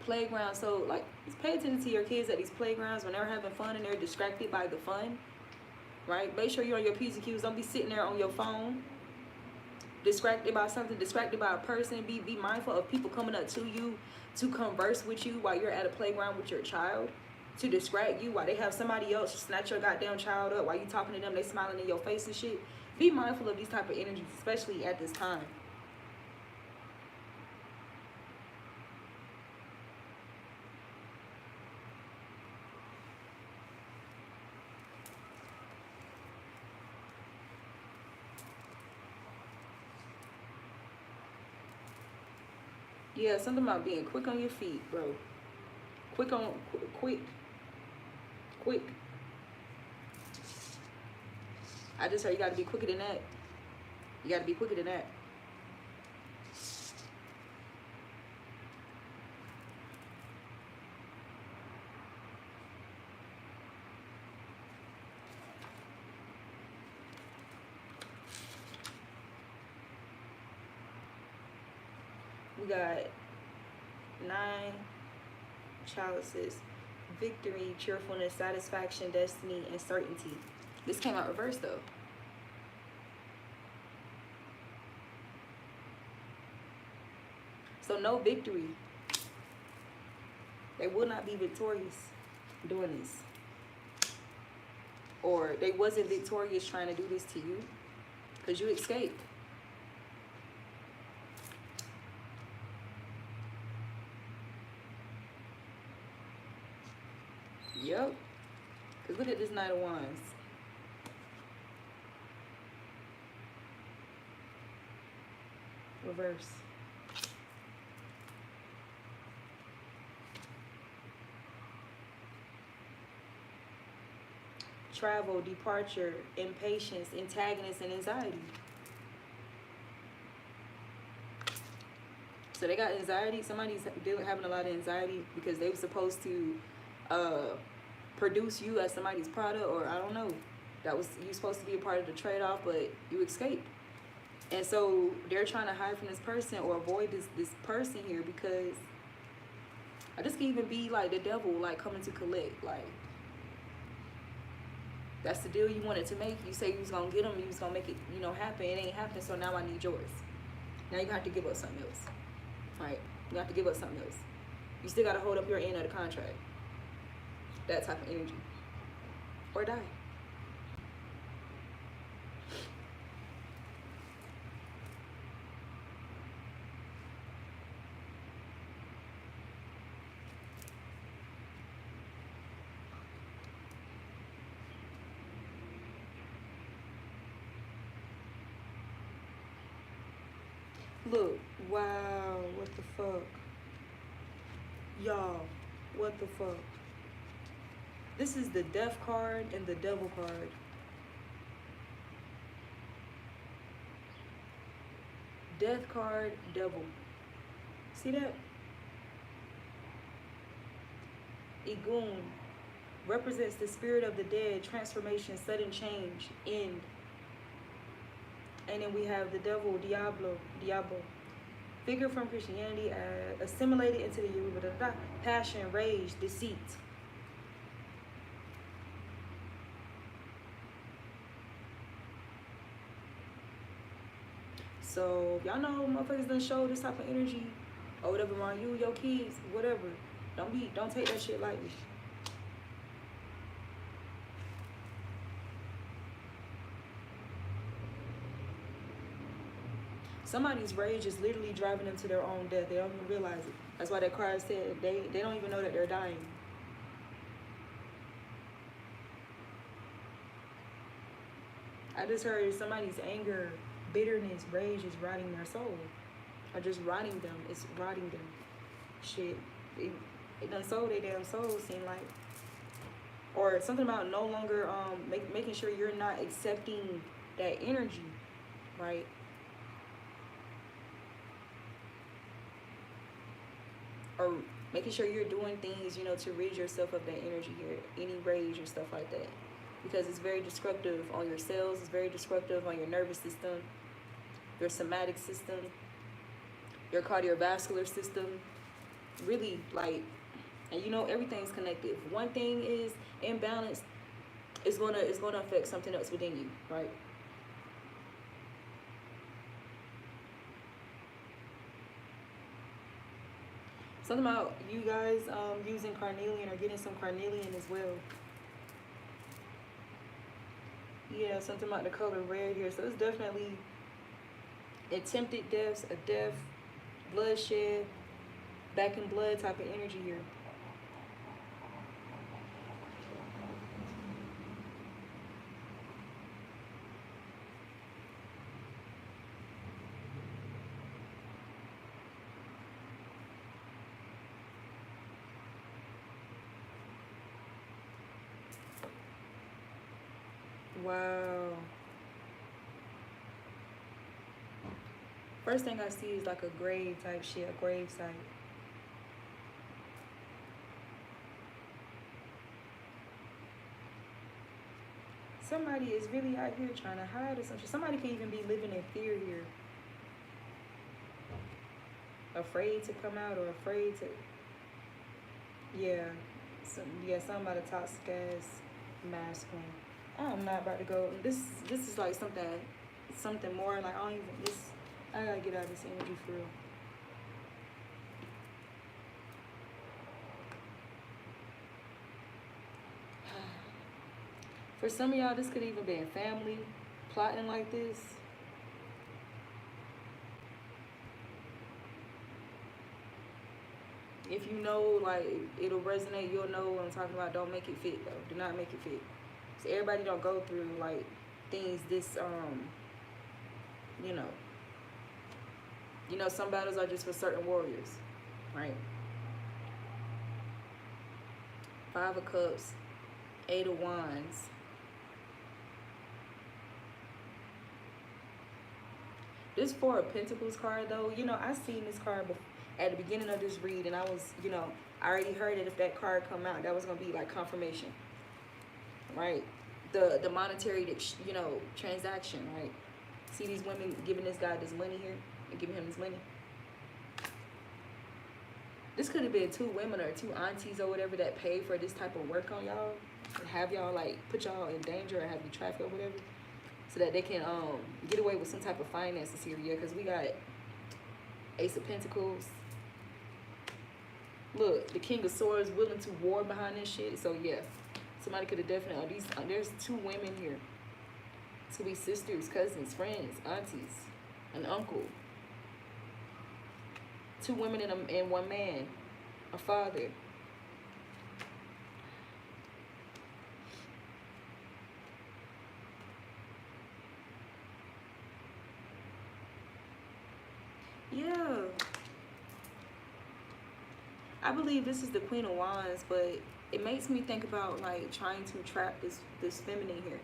[SPEAKER 2] Playground. So, like, just pay attention to your kids at these playgrounds when they're having fun and they're distracted by the fun, right? Make sure you're on your P's and Q's. Don't be sitting there on your phone, distracted by something, distracted by a person. Be mindful of people coming up to you to converse with you while you're at a playground with your child, to distract you while they have somebody else snatch your goddamn child up while you talking to them. They smiling in your face and shit. Be mindful of these type of energies, especially at this time. Yeah, something about being quick on your feet, bro. Quick. I just heard you gotta be quicker than that. You gotta be quicker than that. We got 9 chalices. victory, cheerfulness, satisfaction, destiny, and certainty. This came out reversed though. So no victory. They will not be victorious doing this. Or they wasn't victorious trying to do this to you because you escaped. Yep. Because look at this Knight of Wands. Reverse. Travel, departure, impatience, antagonist, and anxiety. So they got anxiety. Somebody's having a lot of anxiety because they were supposed to produce you as somebody's product, or I don't know. That was you supposed to be a part of the trade-off, but you escaped. And so they're trying to hide from this person or avoid this person here because I just can even be like the devil, like coming to collect. Like, that's the deal you wanted to make. You say you was gonna get them, you was gonna make it, you know, happen. It ain't happening, so now I need yours. Now you have to give up something else. Right? You have to give up something else. You still gotta hold up your end of the contract. That type of energy. Or die. Look, wow, what the fuck? Y'all, what the fuck? This is the Death card and the Devil card. Death card, Devil. See that? Igun represents the spirit of the dead, transformation, sudden change, end. And then we have the devil, Diablo, figure from Christianity, assimilated into the Yoruba, passion, rage, deceit. So y'all know motherfuckers done show this type of energy or whatever around you, your kids, whatever. Don't take that shit lightly. Somebody's rage is literally driving them to their own death. They don't even realize it. That's why that card said they don't even know that they're dying. I just heard somebody's anger, bitterness, rage is rotting their soul. Or just rotting them. It's rotting them. Shit. It done sold their damn soul, seem like. Or something about no longer making sure you're not accepting that energy, right? Or making sure you're doing things, you know, to rid yourself of that energy here, any rage or stuff like that. Because it's very destructive on your cells, it's very destructive on your nervous system, your somatic system, your cardiovascular system. Really, like, and you know, everything's connected. If one thing is imbalanced, it's gonna affect something else within you, right? Something about you guys using carnelian or getting some carnelian as well. Yeah, something about the color red here. So it's definitely attempted deaths, a death, bloodshed, back in blood type of energy here. Wow. First thing I see is like a grave type shit, a grave site. Somebody is really out here trying to hide or something. Somebody could even be living in fear here. Afraid to come out or afraid to... Yeah. Something about a toxic ass masculine. I'm not about to go. This is like something more. Like I don't even. I gotta get out of this energy for real. For some of y'all, this could even be in family plotting like this. If you know, like, it'll resonate, you'll know what I'm talking about. Don't make it fit, though. Do not make it fit. So everybody don't go through, like, things this, you know. You know, some battles are just for certain warriors, right? 5 of Cups, 8 of Wands. This 4 of Pentacles card, though, you know, I seen this card before. At the beginning of this read, and I was, you know, I already heard that if that card come out, that was gonna be like confirmation, right? The monetary, you know, transaction, right? See these women giving this guy this money here and giving him this money. This could have been 2 women or 2 aunties or whatever that paid for this type of work on y'all, and have y'all like put y'all in danger or have you trafficked or whatever, so that they can get away with some type of finances here, yeah. Because we got Ace of Pentacles. Look, the King of Swords willing to war behind this shit. So yeah, somebody could have definitely. There's 2 women here. To be sisters, cousins, friends, aunties, an uncle. 2 women and 1 man, a father. Yeah. I believe this is the Queen of Wands, but it makes me think about like trying to trap this feminine here.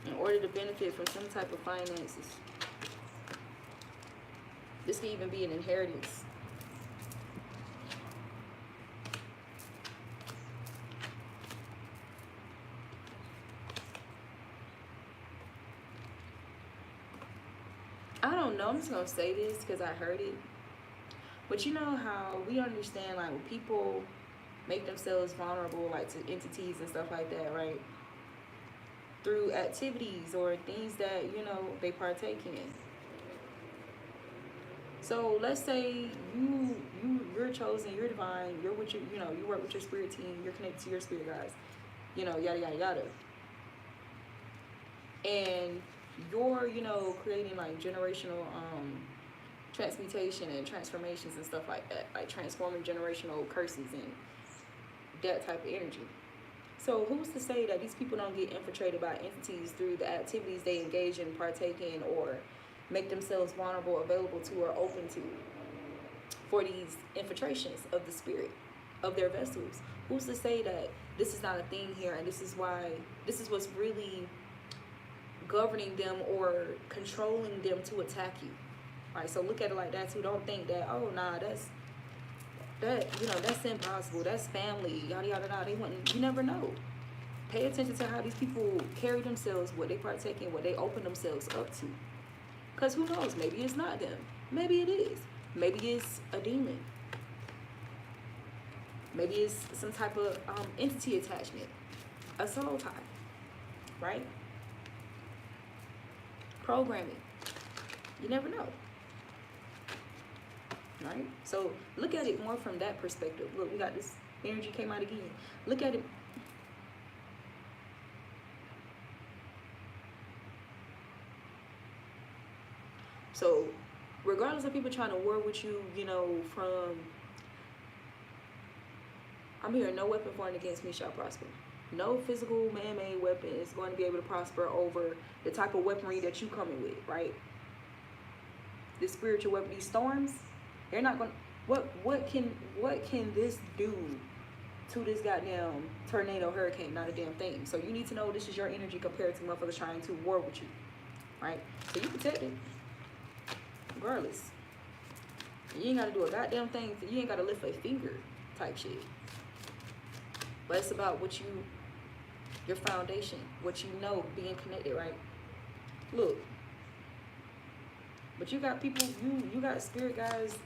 [SPEAKER 2] In order to benefit from some type of finances. This could even be an inheritance. I don't know, I'm just gonna say this because I heard it. But you know how we understand, like, when people make themselves vulnerable, like, to entities and stuff like that, right? Through activities or things that, you know, they partake in. So let's say you're chosen, you're divine, you're with your, you know, you work with your spirit team, you're connected to your spirit guides, you know, yada yada yada. And you're, you know, creating like generational transmutation and transformations and stuff like that, like transforming generational curses and that type of energy. So who's to say that these people don't get infiltrated by entities through the activities they engage in, partake in, or make themselves vulnerable, available to, or open to for these infiltrations of the spirit of their vessels? Who's to say that this is not a thing here, and this is what's really governing them or controlling them to attack you? Right? So look at it like that too. Don't think that, oh nah, that's impossible, that's family, yada yada yada. They wouldn't, you never know. Pay attention to how these people carry themselves, what they partake in, what they open themselves up to. Because who knows, maybe it's not them, maybe it is, maybe it's a demon, maybe it's some type of entity attachment, a soul tie, right? Programming. You never know. Right? So look at it more from that perspective. Look, we got this energy came out again. Look at it. So regardless of people trying to war with you, you know, from, I'm hearing no weapon formed against me shall prosper. No physical man-made weapon is going to be able to prosper over the type of weaponry that you coming with, right? This spiritual weapon, these storms, they're not going to, what can this do to this goddamn tornado, hurricane? Not a damn thing. So you need to know this is your energy compared to motherfuckers trying to war with you, right? So you protected, regardless. You ain't got to do a goddamn thing. You ain't got to lift a finger type shit. But it's about what you, your foundation, what you know, being connected, right? Look. But you got people, you got spirit guys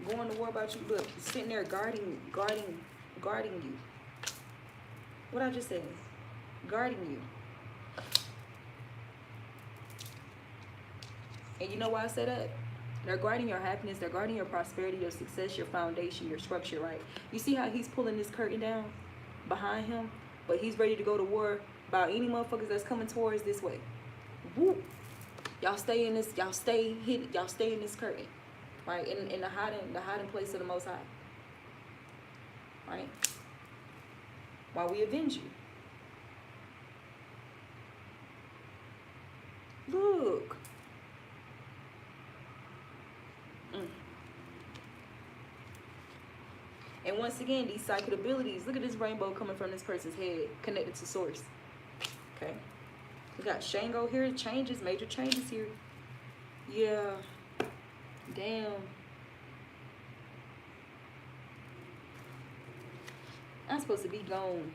[SPEAKER 2] going to war about you. Look, sitting there guarding you. What I just said? Guarding you. And you know why I say that? They're guarding your happiness. They're guarding your prosperity, your success, your foundation, your structure, right? You see how he's pulling this curtain down behind him? But he's ready to go to war about any motherfuckers that's coming towards this way. Woo! Y'all stay in this, y'all stay hidden, y'all stay in this curtain. Right? In the hiding place of the Most High. Right? While we avenge you. Look. And once again, these psychic abilities, look at this rainbow coming from this person's head, connected to source. Okay. We got Shango here, changes, major changes here. Yeah. Damn. I'm supposed to be gone.